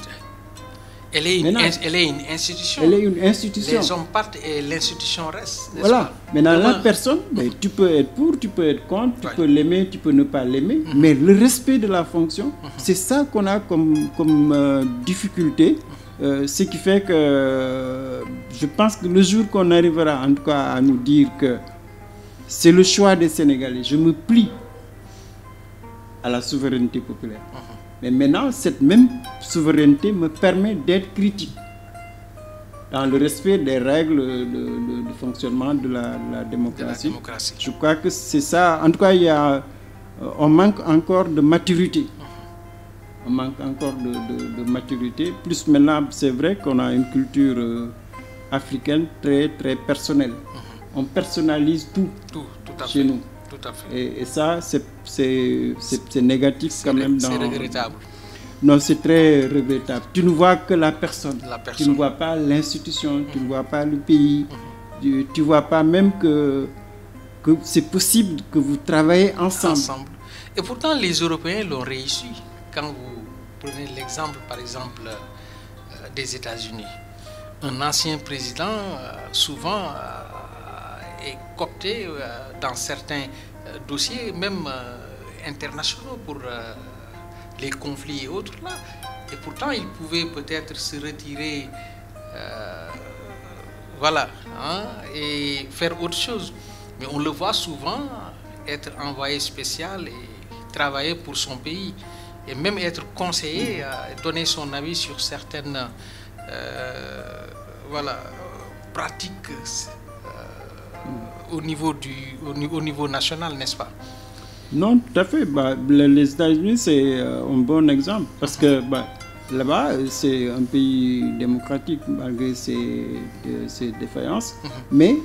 Elle est une institution. Elle est une institution. Les hommes partent et l'institution reste. Voilà. Maintenant, la personne, tu peux être pour, tu peux être contre, tu peux l'aimer, tu peux ne pas l'aimer. Mais le respect de la fonction, c'est ça qu'on a comme difficulté. Ce qui fait que je pense que le jour qu'on arrivera en tout cas à nous dire que c'est le choix des Sénégalais, je me plie à la souveraineté populaire. Mais maintenant, cette même souveraineté me permet d'être critique dans le respect des règles de fonctionnement de la démocratie. Je crois que c'est ça. En tout cas, on manque encore de maturité. On manque encore de maturité. Plus maintenant, c'est vrai qu'on a une culture africaine très, très personnelle. On personnalise tout chez nous. Tout à fait. Et ça, c'est négatif quand même. C'est regrettable. Non, c'est très regrettable. Tu ne vois que la personne. Tu ne vois pas l'institution, tu ne vois pas le pays. Tu ne vois pas même que c'est possible que vous travaillez ensemble. Et pourtant, les Européens l'ont réussi. Quand vous prenez l'exemple, par exemple, des États-Unis, un ancien président, souvent, est coopté dans certains dossiers, même internationaux, pour les conflits et autres là. Et pourtant, il pouvait peut-être se retirer, voilà, hein, et faire autre chose. Mais on le voit souvent être envoyé spécial et travailler pour son pays. Et même être conseiller, donner son avis sur certaines pratiques au niveau national, n'est-ce pas? Non, tout à fait. Les États-Unis, c'est un bon exemple parce que là-bas, c'est un pays démocratique malgré ses défaillances. Mais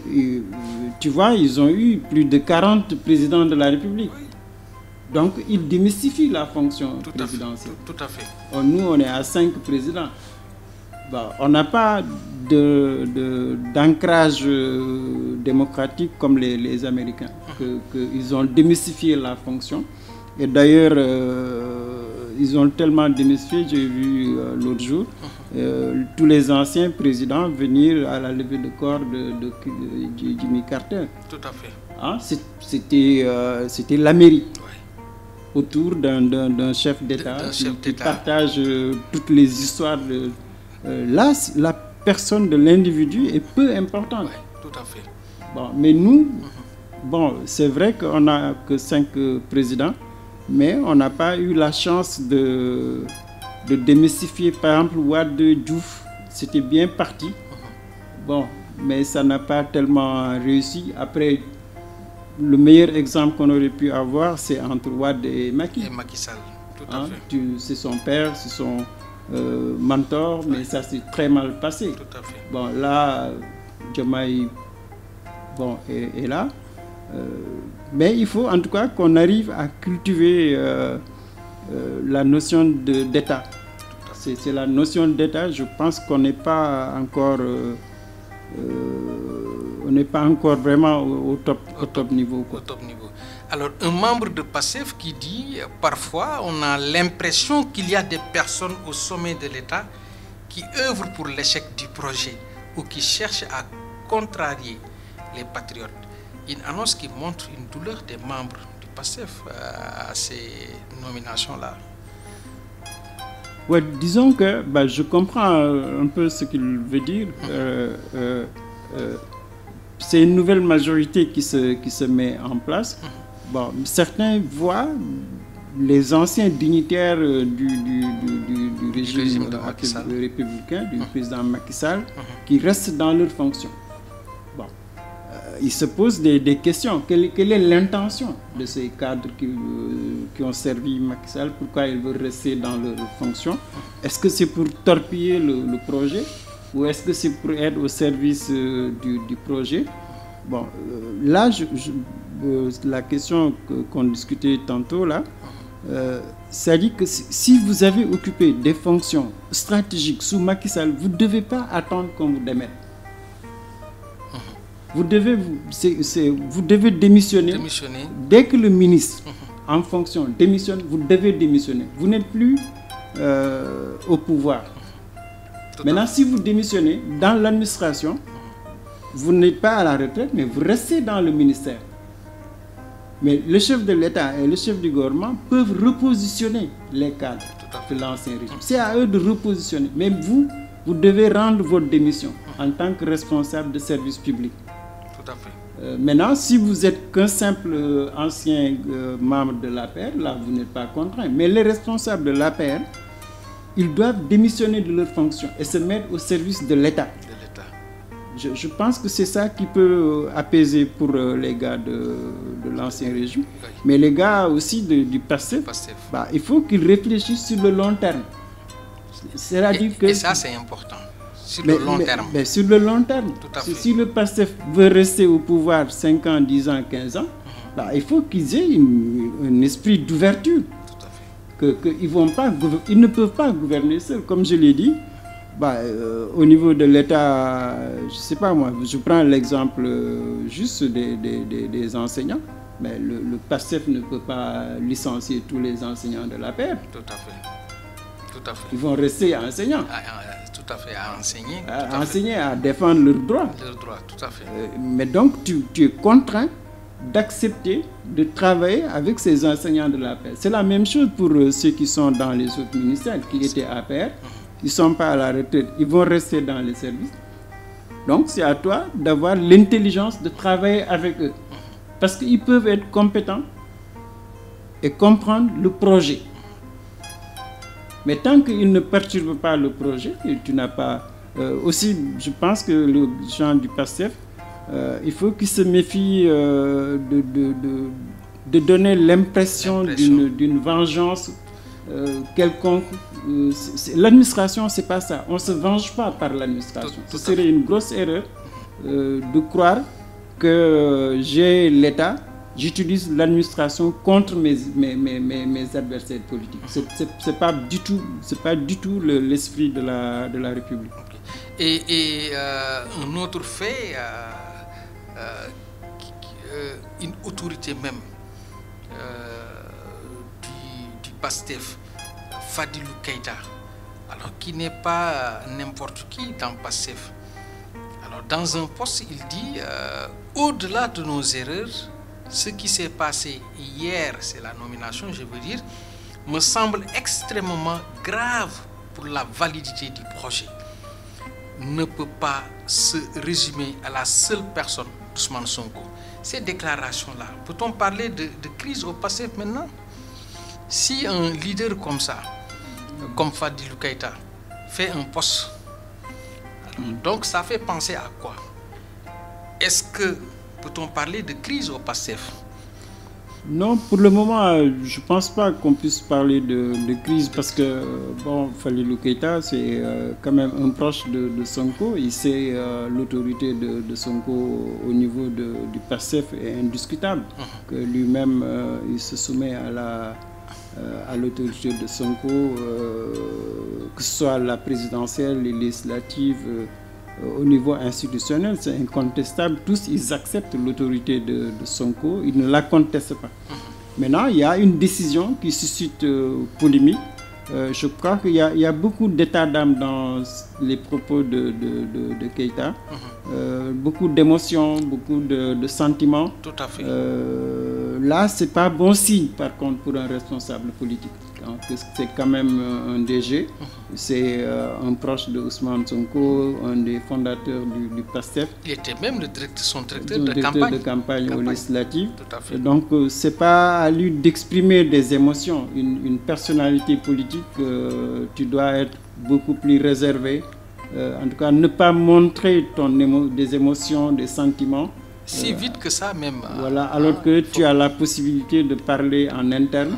tu vois, ils ont eu plus de 40 présidents de la République. Donc, ils démystifient la fonction présidentielle. Tout à fait. Nous, on est à 5 présidents. On n'a pas d'ancrage démocratique comme les Américains. Ils ont démystifié la fonction. Et d'ailleurs, ils ont tellement démystifié, j'ai vu l'autre jour, tous les anciens présidents venir à la levée de corps de Jimmy Carter. Tout à fait. Hein? C'était l'Amérique. Autour d'un chef d'État qui partage toutes les histoires. Là, la personne de l'individu est peu importante. Oui, tout à fait. Mais nous, c'est vrai qu'on n'a que 5 présidents, mais on n'a pas eu la chance de démystifier. Par exemple, Wade Diouf, c'était bien parti. Mais ça n'a pas tellement réussi. Après, le meilleur exemple qu'on aurait pu avoir, c'est entre Wade et Macky. Et Macky Sall, tout à fait. C'est son père, c'est son mentor, mais ça s'est très mal passé. Tout à fait. Là, Diomaye est là. Mais il faut en tout cas qu'on arrive à cultiver la notion d'État. C'est la notion d'État. Je pense qu'on n'est pas encore... on n'est pas encore vraiment au top niveau. Au top niveau. Alors, un membre de PASTEF qui dit parfois on a l'impression qu'il y a des personnes au sommet de l'État qui œuvrent pour l'échec du projet ou qui cherchent à contrarier les patriotes. Une annonce qui montre une douleur des membres du PASTEF à ces nominations-là. Ouais, disons que je comprends un peu ce qu'il veut dire. C'est une nouvelle majorité qui se met en place. Certains voient les anciens dignitaires du régime républicain, du président Macky Sall, qui restent dans leurs fonctions. il se pose des questions. Quelle est l'intention de ces cadres qui ont servi Macky Sall? Pourquoi ils veulent rester dans leur fonction? Est-ce que c'est pour torpiller le projet ou est-ce que c'est pour être au service du projet? Bon, là, la question qu'on discutait tantôt, là, ça dit que si vous avez occupé des fonctions stratégiques sous Macky Sall, vous ne devez pas attendre qu'on vous démette. Vous devez démissionner. Dès que le ministre en fonction démissionne, vous devez démissionner. Vous n'êtes plus au pouvoir. Maintenant, si vous démissionnez dans l'administration, vous n'êtes pas à la retraite, mais vous restez dans le ministère. Mais le chef de l'État et le chef du gouvernement peuvent repositionner les cadres de l'ancien régime. C'est à eux de repositionner. Mais vous devez rendre votre démission en tant que responsable de service public. Tout à fait. Maintenant, si vous êtes qu'un simple ancien membre de l'APR, là, vous n'êtes pas contraint. Mais les responsables de l'APR, ils doivent démissionner de leurs fonctions et se mettre au service de l'État. Je pense que c'est ça qui peut apaiser pour les gars de l'ancien régime. Oui. Mais les gars aussi du PASTEF, bah, il faut qu'ils réfléchissent sur le long terme. Et ça, c'est important. Sur le long terme. Mais sur le long terme. Si le PASTEF veut rester au pouvoir 5 ans, 10 ans, 15 ans, bah, il faut qu'ils aient un esprit d'ouverture. Ils ne peuvent pas gouverner seuls. Comme je l'ai dit, bah, au niveau de l'État, je ne sais pas moi, je prends l'exemple juste des enseignants. Mais le PASTEF ne peut pas licencier tous les enseignants de la paix. Tout à fait. Ils vont rester enseignants. Tout à fait, à enseigner. À enseigner, à défendre leurs droits. Leurs droits, tout à fait. Mais donc, tu es contraint d'accepter de travailler avec ces enseignants de la paix. C'est la même chose pour ceux qui sont dans les autres ministères, qui étaient à paix. Ils ne sont pas à la retraite, ils vont rester dans les services. Donc, c'est à toi d'avoir l'intelligence de travailler avec eux. Parce qu'ils peuvent être compétents et comprendre le projet. Mais tant qu'ils ne perturbent pas le projet, tu n'as pas... aussi, je pense que les gens du PASTEF, il faut qu'ils se méfient de donner l'impression d'une vengeance quelconque. L'administration, c'est pas ça. On ne se venge pas par l'administration. Ce serait une grosse erreur de croire que j'ai l'État, j'utilise l'administration contre mes adversaires politiques. C'est pas du tout l'esprit de la République. Okay. Et un autre fait, une autorité même du PASTEF, Fadilou Keïta, alors qui n'est pas n'importe qui dans PASTEF. Alors dans un poste, il dit au-delà de nos erreurs, ce qui s'est passé hier, c'est la nomination, je veux dire, me semble extrêmement grave pour la validité du projet. Ne peut pas se résumer à la seule personne d'Ousmane Sonko. Ces déclarations-là, peut-on parler de crise au PASTEF maintenant? Si un leader comme ça, comme Fadilou Keïta, fait un poste, donc ça fait penser à quoi? Est-ce que peut-on parler de crise au PASTEF? Non, pour le moment, je ne pense pas qu'on puisse parler de crise parce que, bon, Fadilou Keïta, c'est quand même un proche de Sonko. Il sait l'autorité de Sonko au niveau du PASTEF est indiscutable. Que lui-même, il se soumet à l'autorité de Sonko, que ce soit la présidentielle, les législatives, au niveau institutionnel, c'est incontestable. Tous, ils acceptent l'autorité de Sonko, ils ne la contestent pas. Maintenant, il y a une décision qui suscite polémique. Je crois qu'il y a beaucoup d'état d'âme dans les propos de Keïta. Beaucoup d'émotions, beaucoup de sentiments. Tout à fait. Là, ce n'est pas bon signe, par contre, pour un responsable politique. C'est quand même un DG, c'est un proche de Ousmane Sonko, un des fondateurs du PASTEF. Il était même son directeur de campagne aux législatives. Donc, ce n'est pas à lui d'exprimer des émotions. Une personnalité politique, tu dois être beaucoup plus réservé. En tout cas, ne pas montrer des émotions, des sentiments. Si vite que ça même. Voilà, alors que tu as la possibilité de parler en interne,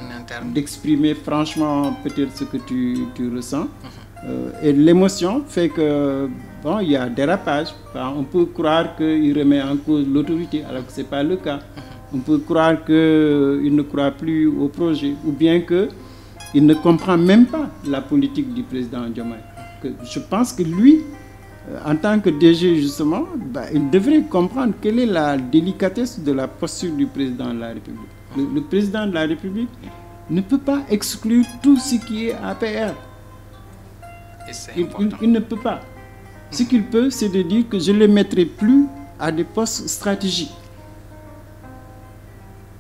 d'exprimer franchement peut-être ce que tu ressens. Et l'émotion fait que, bon, il y a dérapage. On peut croire qu'il remet en cause l'autorité, alors que ce n'est pas le cas. On peut croire qu'il ne croit plus au projet, ou bien qu'il ne comprend même pas la politique du président Diomaye. Je pense que lui, en tant que DG justement, il devrait comprendre quelle est la délicatesse de la posture du président de la République. Le président de la République ne peut pas exclure tout ce qui est APR. Il ne peut pas. Ce qu'il peut, c'est de dire que je ne les mettrai plus à des postes stratégiques.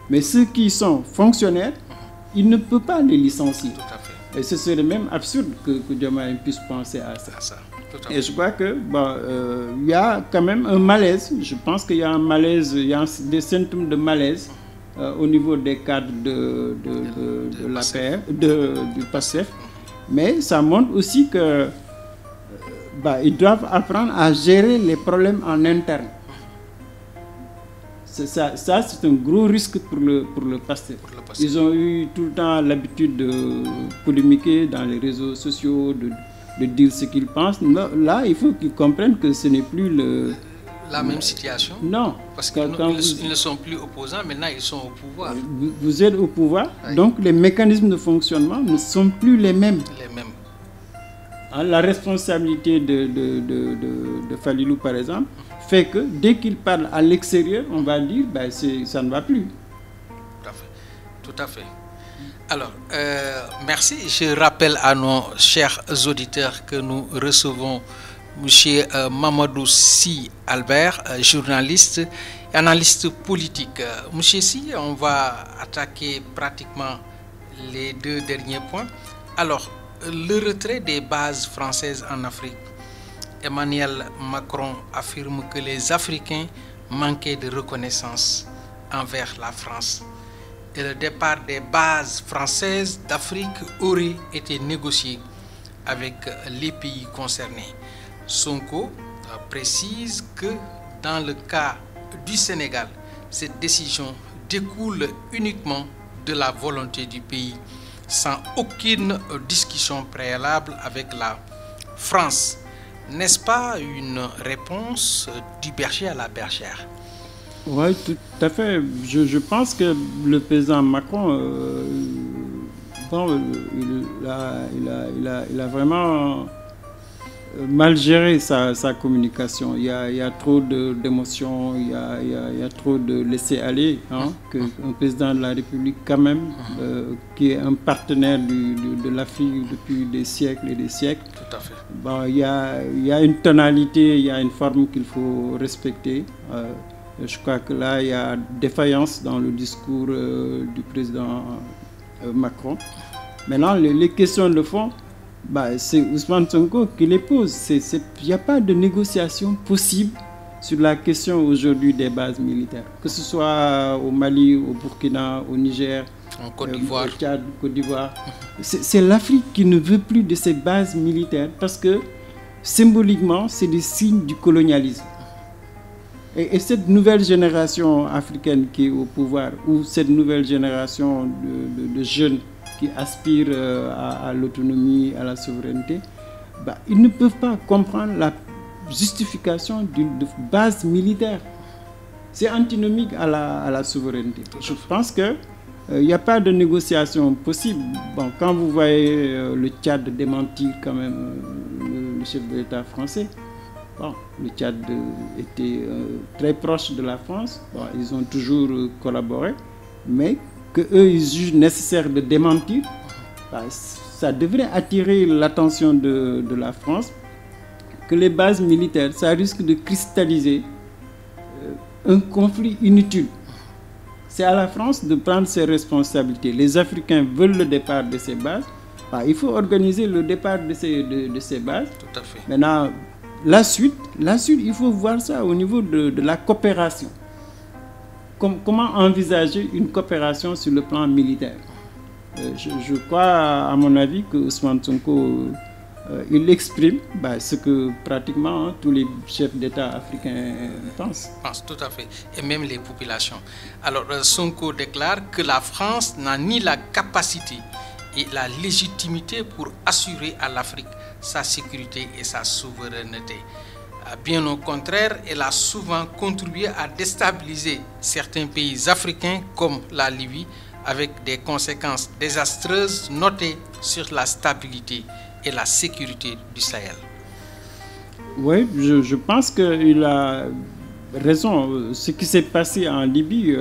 Mais ceux qui sont fonctionnaires, il ne peut pas les licencier. Tout à fait. Et ce serait même absurde que Diomaye puisse penser à ça. Et je crois que y a quand même un malaise. Je pense qu'il y a un malaise, il y a des symptômes de malaise au niveau des cadres de l'APR, du PASTEF. Mais ça montre aussi que ils doivent apprendre à gérer les problèmes en interne. Ça c'est un gros risque pour le PASTEF. Ils ont eu tout le temps l'habitude de polémiquer dans les réseaux sociaux, de dire ce qu'ils pensent. Là, il faut qu'ils comprennent que ce n'est plus la même situation. Non. Parce qu'ils ne sont plus opposants, maintenant ils sont au pouvoir. Vous êtes au pouvoir, oui. Donc les mécanismes de fonctionnement ne sont plus les mêmes. La responsabilité de Falilou, par exemple, fait que dès qu'il parle à l'extérieur, on va dire ça ne va plus. Tout à fait. Alors, merci. Je rappelle à nos chers auditeurs que nous recevons M. Mamadou Sy Albert, journaliste et analyste politique. M. Sy, on va attaquer pratiquement les deux derniers points. Alors, le retrait des bases françaises en Afrique. Emmanuel Macron affirme que les Africains manquaient de reconnaissance envers la France. Et le départ des bases françaises d'Afrique aurait été négocié avec les pays concernés. Sonko précise que dans le cas du Sénégal, cette décision découle uniquement de la volonté du pays, sans aucune discussion préalable avec la France. N'est-ce pas une réponse du berger à la bergère? Oui, tout à fait. Je pense que le président Macron, il a vraiment mal géré sa communication. Il y a trop d'émotions, il y a trop de laisser-aller. Qu'un président de la République, quand même, qui est un partenaire de l'Afrique depuis des siècles et des siècles, tout à fait. Il y a une tonalité, il y a une forme qu'il faut respecter. Je crois que là, il y a défaillance dans le discours du président Macron. Maintenant, les questions de fond, c'est Ousmane Sonko qui les pose. Il n'y a pas de négociation possible sur la question aujourd'hui des bases militaires. Que ce soit au Mali, au Burkina, au Niger, en Côte d'Ivoire. Au Tchad, Côte d'Ivoire. C'est l'Afrique qui ne veut plus de ces bases militaires parce que symboliquement, c'est des signes du colonialisme. Et cette nouvelle génération africaine qui est au pouvoir, ou cette nouvelle génération de jeunes qui aspirent à l'autonomie, à la souveraineté, ils ne peuvent pas comprendre la justification d'une base militaire. C'est antinomique à la souveraineté. Je pense qu'il n'y a pas de négociation possible. Bon, quand vous voyez le Tchad démentir quand même le chef de l'État français, le Tchad était très proche de la France. Ils ont toujours collaboré, mais qu'eux ils jugent nécessaire de démentir, ça devrait attirer l'attention de la France, que les bases militaires, ça risque de cristalliser un conflit inutile. C'est à la France de prendre ses responsabilités. Les Africains veulent le départ de ces bases. Il faut organiser le départ de ces bases. Tout à fait. Maintenant, la suite, il faut voir ça au niveau de la coopération. Comment envisager une coopération sur le plan militaire? Je crois, à mon avis, que Ousmane Sonko il exprime ce que pratiquement tous les chefs d'État africains pensent. Tout à fait, et même les populations. Alors, Sonko déclare que la France n'a ni la capacité et la légitimité pour assurer à l'Afrique sa sécurité et sa souveraineté. Bien au contraire, elle a souvent contribué à déstabiliser certains pays africains comme la Libye, avec des conséquences désastreuses notées sur la stabilité et la sécurité du Sahel. Oui, je pense qu'il a raison. Ce qui s'est passé en Libye,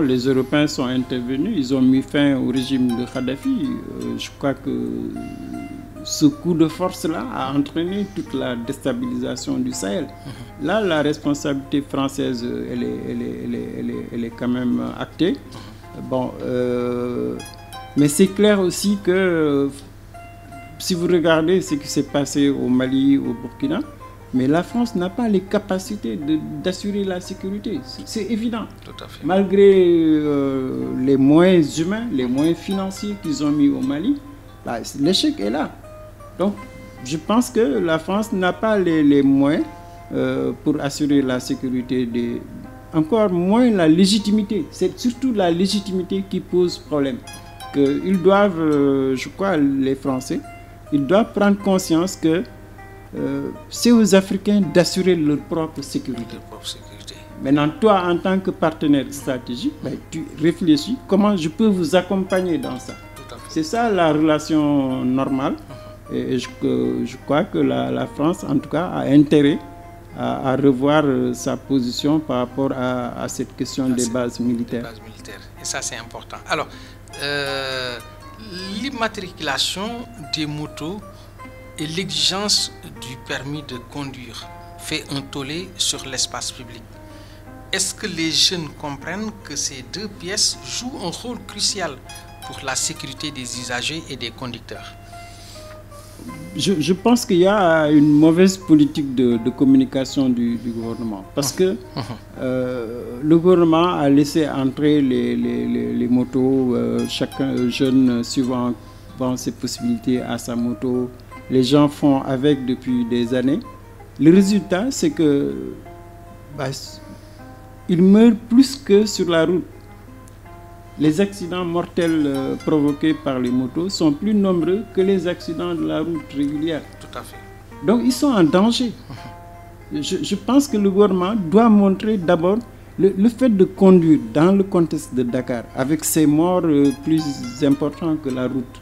les Européens sont intervenus, ils ont mis fin au régime de Kadhafi. Je crois que ce coup de force-là a entraîné toute la déstabilisation du Sahel. Là, la responsabilité française, elle est quand même actée. Mais c'est clair aussi que si vous regardez ce qui s'est passé au Mali, au Burkina, mais la France n'a pas les capacités d'assurer la sécurité. C'est évident. Tout à fait. Malgré les moyens humains, les moyens financiers qu'ils ont mis au Mali, l'échec est là. Donc, je pense que la France n'a pas les moyens pour assurer la sécurité encore moins la légitimité. C'est surtout la légitimité qui pose problème. Ils doivent, je crois, les Français, ils doivent prendre conscience que c'est aux Africains d'assurer leur propre sécurité. Maintenant, toi, en tant que partenaire stratégique, tu réfléchis comment je peux vous accompagner dans ça. C'est ça la relation normale. Et je crois que la France, en tout cas, a intérêt à revoir sa position par rapport à cette question des bases militaires. Et ça, c'est important. Alors, l'immatriculation des motos et l'exigence du permis de conduire fait un tollé sur l'espace public. Est-ce que les jeunes comprennent que ces deux pièces jouent un rôle crucial pour la sécurité des usagers et des conducteurs? Je pense qu'il y a une mauvaise politique de communication du gouvernement. Parce que le gouvernement a laissé entrer les motos, chacun jeune suivant ses possibilités à sa moto. Les gens font avec depuis des années. Le résultat, c'est que ils meurent plus que sur la route. Les accidents mortels provoqués par les motos sont plus nombreux que les accidents de la route régulière. Tout à fait. Donc ils sont en danger. Je pense que le gouvernement doit montrer d'abord le fait de conduire dans le contexte de Dakar, avec ces morts plus importants que la route.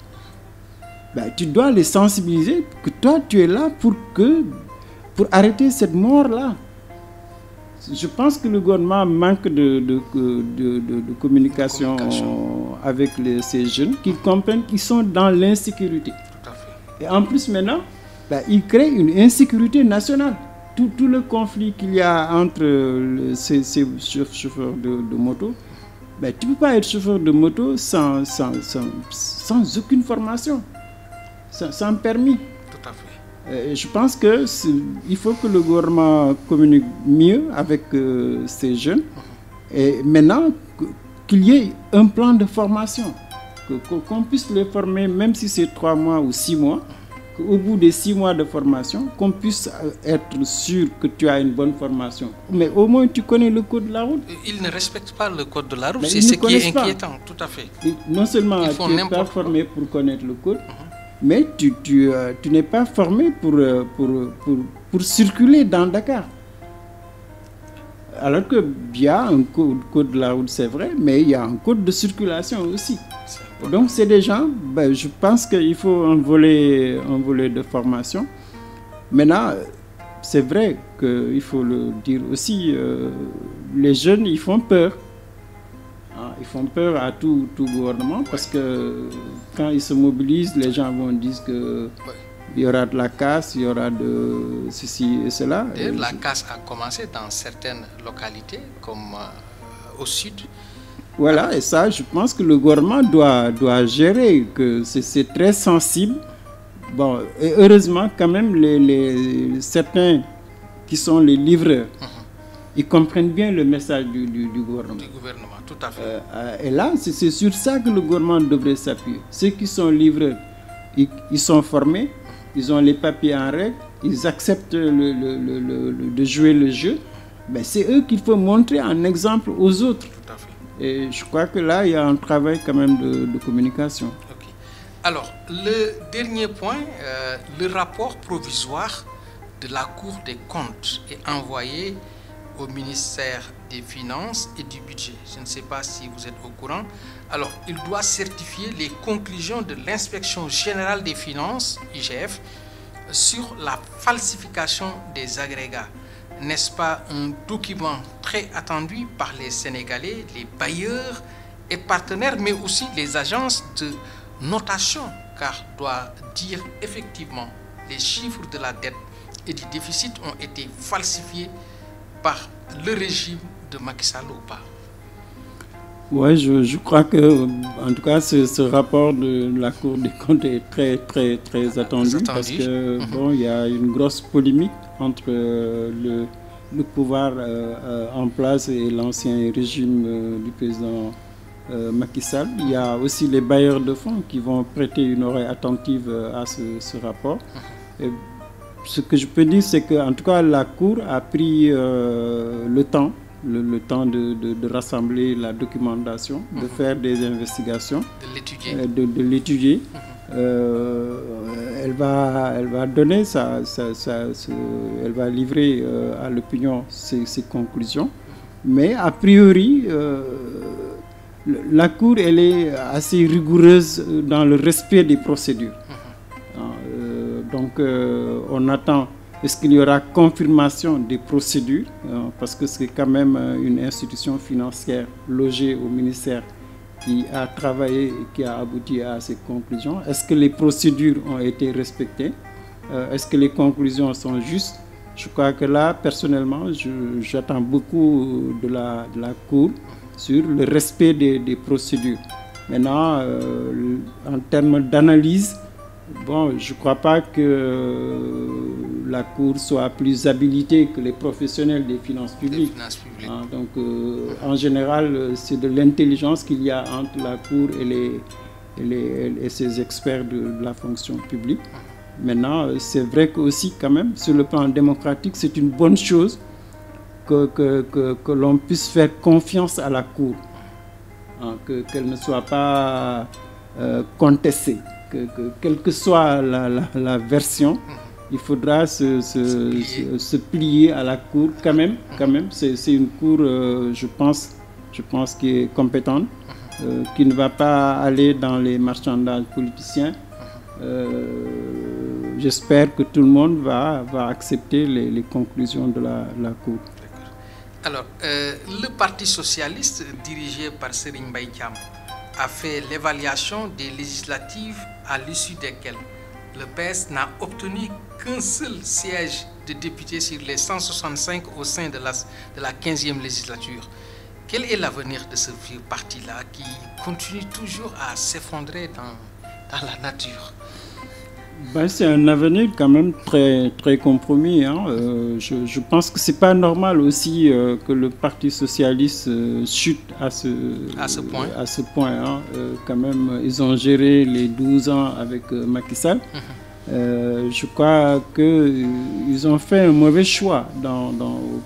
Tu dois les sensibiliser que toi tu es là pour arrêter cette mort-là. Je pense que le gouvernement manque de communication avec ces jeunes qui comprennent qu'ils sont dans l'insécurité. Tout à fait. Et en plus maintenant, ils créent une insécurité nationale. Tout le conflit qu'il y a entre ces chauffeurs de moto, tu ne peux pas être chauffeur de moto sans aucune formation, sans permis. Tout à fait. Je pense qu'il faut que le gouvernement communique mieux avec ces jeunes et maintenant qu'il y ait un plan de formation, qu'on puisse les former même si c'est 3 mois ou 6 mois, qu'au bout des 6 mois de formation, qu'on puisse être sûr que tu as une bonne formation. Mais au moins tu connais le code de la route. Ils ne respectent pas le code de la route, c'est ce qui est inquiétant, tout à fait. Non seulement tu n'es pas formé pour connaître le code, mais tu n'es pas formé pour circuler dans Dakar. Alors qu'il y a un code de la route, c'est vrai, mais il y a un code de circulation aussi. Donc c'est des gens, je pense qu'il faut un volet de formation. Maintenant, c'est vrai qu'il faut le dire aussi, les jeunes, ils font peur. Ils font peur à tout gouvernement parce que quand ils se mobilisent, les gens vont dire qu'il y aura de la casse, il y aura de ceci et cela. D'ailleurs, la casse a commencé dans certaines localités comme au sud. Voilà, et ça, je pense que le gouvernement doit gérer, que c'est très sensible. Bon, et heureusement, quand même, certains qui sont les livreurs, ils comprennent bien le message du gouvernement. Du gouvernement, tout à fait. Et là, c'est sur ça que le gouvernement devrait s'appuyer. Ceux qui sont livreurs, ils sont formés, ils ont les papiers en règle, ils acceptent de jouer le jeu, ben c'est eux qu'il faut montrer en exemple aux autres. Tout à fait. Et je crois que là, il y a un travail quand même de communication. Okay. Alors, le dernier point, le rapport provisoire de la Cour des comptes est envoyé au ministère des Finances et du Budget. Je ne sais pas si vous êtes au courant. Alors, il doit certifier les conclusions de l'Inspection générale des finances, IGF, sur la falsification des agrégats. N'est-ce pas un document très attendu par les Sénégalais, les bailleurs et partenaires, mais aussi les agences de notation, car doit dire effectivement les chiffres de la dette et du déficit ont été falsifiés par le régime de Macky Sall ou pas? Oui, je crois que, en tout cas, ce rapport de la Cour des comptes est très attendu parce que bon, il y a une grosse polémique entre le pouvoir en place et l'ancien régime du président Macky Sall. Il y a aussi les bailleurs de fonds qui vont prêter une oreille attentive à ce rapport. Et ce que je peux dire, c'est qu'en tout cas, la Cour a pris le temps de rassembler la documentation, de faire des investigations, de l'étudier. Elle va donner elle va livrer à l'opinion ses conclusions. Mais a priori, la Cour, elle est assez rigoureuse dans le respect des procédures. Donc, on attend. Est-ce qu'il y aura confirmation des procédures, parce que c'est quand même une institution financière logée au ministère qui a travaillé et qui a abouti à ces conclusions. Est-ce que les procédures ont été respectées? Est-ce que les conclusions sont justes? Je crois que là, personnellement, j'attends beaucoup de la Cour sur le respect des procédures. Maintenant, en termes d'analyse, bon, je ne crois pas que la Cour soit plus habilitée que les professionnels des finances publiques. Donc, en général, c'est de l'intelligence qu'il y a entre la Cour et ses experts de la fonction publique. Maintenant, c'est vrai qu'aussi, quand même, sur le plan démocratique, c'est une bonne chose que l'on puisse faire confiance à la Cour, qu'elle ne soit pas contestée. Quelle que soit la version, il faudra se plier à la Cour quand même. C'est une Cour, je pense, qui est compétente, qui ne va pas aller dans les marchandages politiciens. J'espère que tout le monde va accepter les conclusions de la Cour. Alors, le Parti socialiste, dirigé par Serigne Mbaye Thiam, a fait l'évaluation des législatives à l'issue desquelles le PS n'a obtenu qu'un seul siège de député sur les 165 au sein de la 15e législature. Quel est l'avenir de ce vieux parti-là qui continue toujours à s'effondrer dans la nature? Ben, c'est un avenir quand même très compromis. Je pense que ce n'est pas normal aussi que le Parti socialiste chute à ce point. Quand même, ils ont géré les 12 ans avec Macky Sall. Je crois qu'ils ont fait un mauvais choix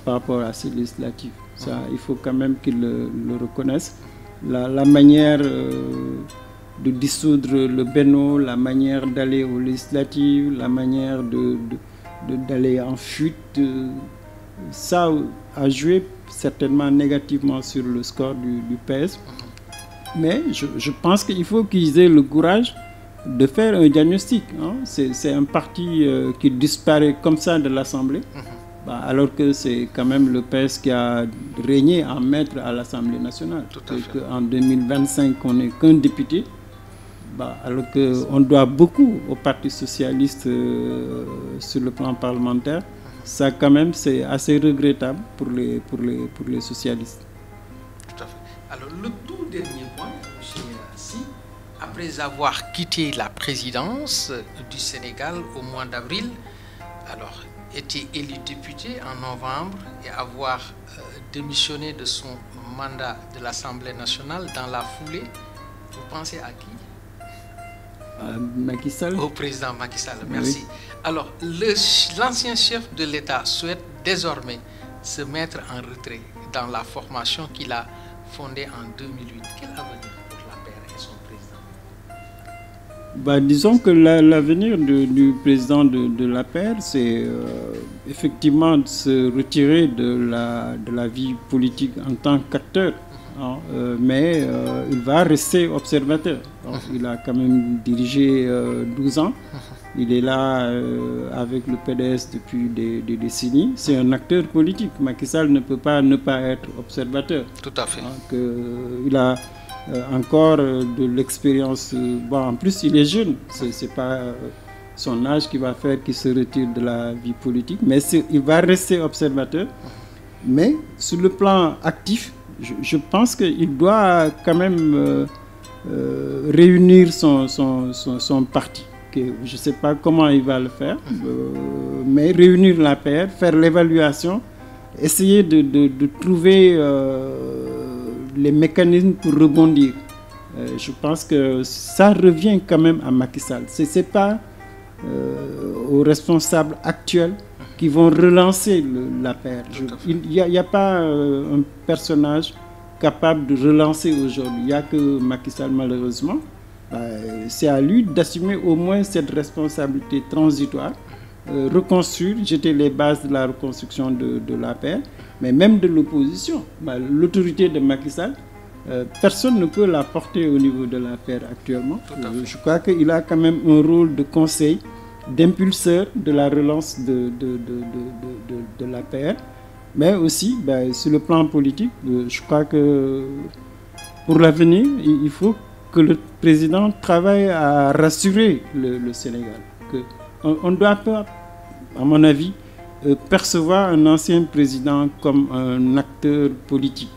par rapport à ces législatives. Ça, il faut quand même qu'ils le reconnaissent. La manière de dissoudre le Benno, la manière d'aller aux législatives, la manière d'aller en fuite, ça a joué certainement négativement sur le score du PS. Mais je pense qu'il faut qu'ils aient le courage de faire un diagnostic. C'est un parti qui disparaît comme ça de l'Assemblée, alors que c'est quand même le PS qui a régné en maître à l'Assemblée nationale. Et qu'en 2025, on n'est qu'un député. Alors qu'on doit beaucoup au Parti socialiste sur le plan parlementaire, ça quand même c'est assez regrettable pour les socialistes. Tout à fait. Alors le tout dernier point, M. Sy, après avoir quitté la présidence du Sénégal au mois d'avril, alors été élu député en novembre et avoir démissionné de son mandat de l'Assemblée nationale dans la foulée, vous pensez à qui? Macky Sall. Au président Macky Sall, merci. Oui. Alors, l'ancien chef de l'État souhaite désormais se mettre en retrait dans la formation qu'il a fondée en 2008. Quel avenir pour l'APR et son président? Disons que l'avenir du président de l'APR, c'est effectivement de se retirer de la vie politique en tant qu'acteur. Hein, mais il va rester observateur. Donc, il a quand même dirigé 12 ans. Il est là avec le PDS depuis des décennies. C'est un acteur politique. Macky Sall ne peut pas ne pas être observateur. Tout à fait. Donc, il a encore de l'expérience. En plus, il est jeune. C'est pas son âge qui va faire qu'il se retire de la vie politique. Mais il va rester observateur. Mais sur le plan actif, je pense qu'il doit quand même réunir son parti. Je ne sais pas comment il va le faire, mais réunir l'APR, faire l'évaluation, essayer de trouver les mécanismes pour rebondir. Je pense que ça revient quand même à Macky Sall. Ce n'est pas aux responsables actuels qui vont relancer l'APR. Il n'y a pas un personnage capable de relancer aujourd'hui. Il n'y a que Macky Sall, malheureusement. C'est à lui d'assumer au moins cette responsabilité transitoire, reconstruire, jeter les bases de la reconstruction de l'APR, mais même de l'opposition. L'autorité de Macky Sall, personne ne peut la porter au niveau de l'APR actuellement. Je crois qu'il a quand même un rôle de conseil, d'impulseur de la relance de l'APR, mais aussi sur le plan politique, je crois que pour l'avenir, il faut que le président travaille à rassurer le Sénégal. On ne doit pas, à mon avis, percevoir un ancien président comme un acteur politique.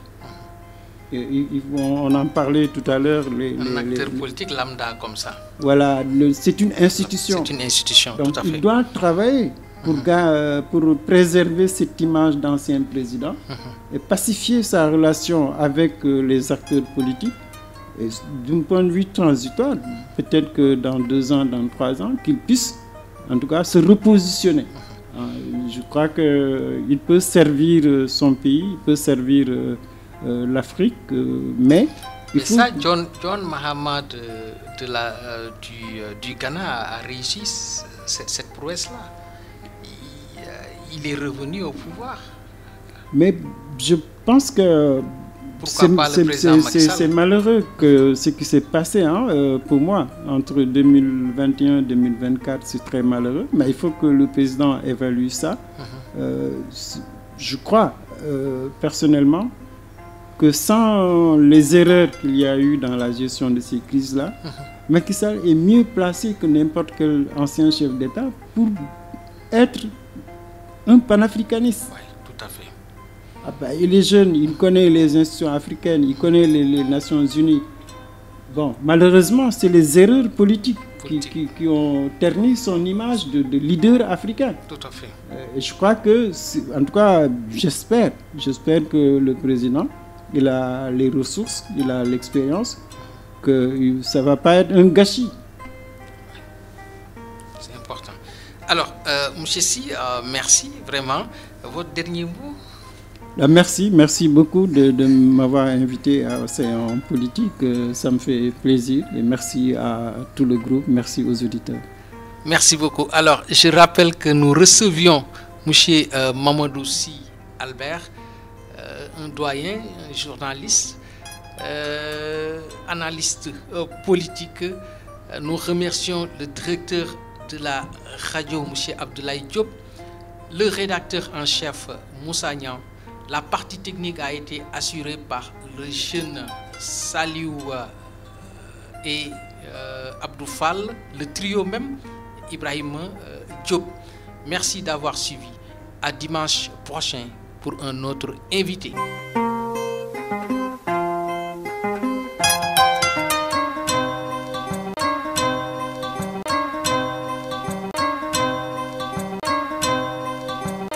On en parlait tout à l'heure. Un acteur politique lambda comme ça. Voilà, c'est une institution. C'est une institution, donc, tout à fait. Il doit travailler pour préserver cette image d'ancien président et pacifier sa relation avec les acteurs politiques. D'un point de vue transitoire, peut-être que dans 2 ans, dans 3 ans, qu'il puisse en tout cas se repositionner. Je crois qu'il peut servir son pays, il peut servir l'Afrique, mais il faut... ça, John Mahama du Ghana a réussi cette prouesse-là. Il est revenu au pouvoir. Mais je pense que c'est malheureux que ce qui s'est passé pour moi entre 2021 et 2024, c'est très malheureux, mais il faut que le président évalue ça. Je crois personnellement que sans les erreurs qu'il y a eu dans la gestion de ces crises-là, Macky Sall est mieux placé que n'importe quel ancien chef d'État pour être un panafricaniste. Oui, tout à fait. Il est jeune, il connaît les institutions africaines, il connaît les Nations Unies. Bon, malheureusement, c'est les erreurs politiques qui ont terni son image de leader africain. Tout à fait. Et je crois que, en tout cas, j'espère que le président, il a les ressources, il a l'expérience, que ça ne va pas être un gâchis. C'est important. Alors, M. Sy, merci vraiment. Votre dernier mot? Merci beaucoup de m'avoir invité à Océan Politique. Ça me fait plaisir et merci à tout le groupe, merci aux auditeurs. Merci beaucoup. Alors, je rappelle que nous recevions M. Mamadou Sy Albert, un doyen, un journaliste, analyste politique. Nous remercions le directeur de la radio, M. Abdoulaye Diop, le rédacteur en chef, Moussa Niang. La partie technique a été assurée par le jeune Saliou et Abdou Fall, le trio même, Ibrahim Diop. Merci d'avoir suivi. À dimanche prochain pour un autre invité.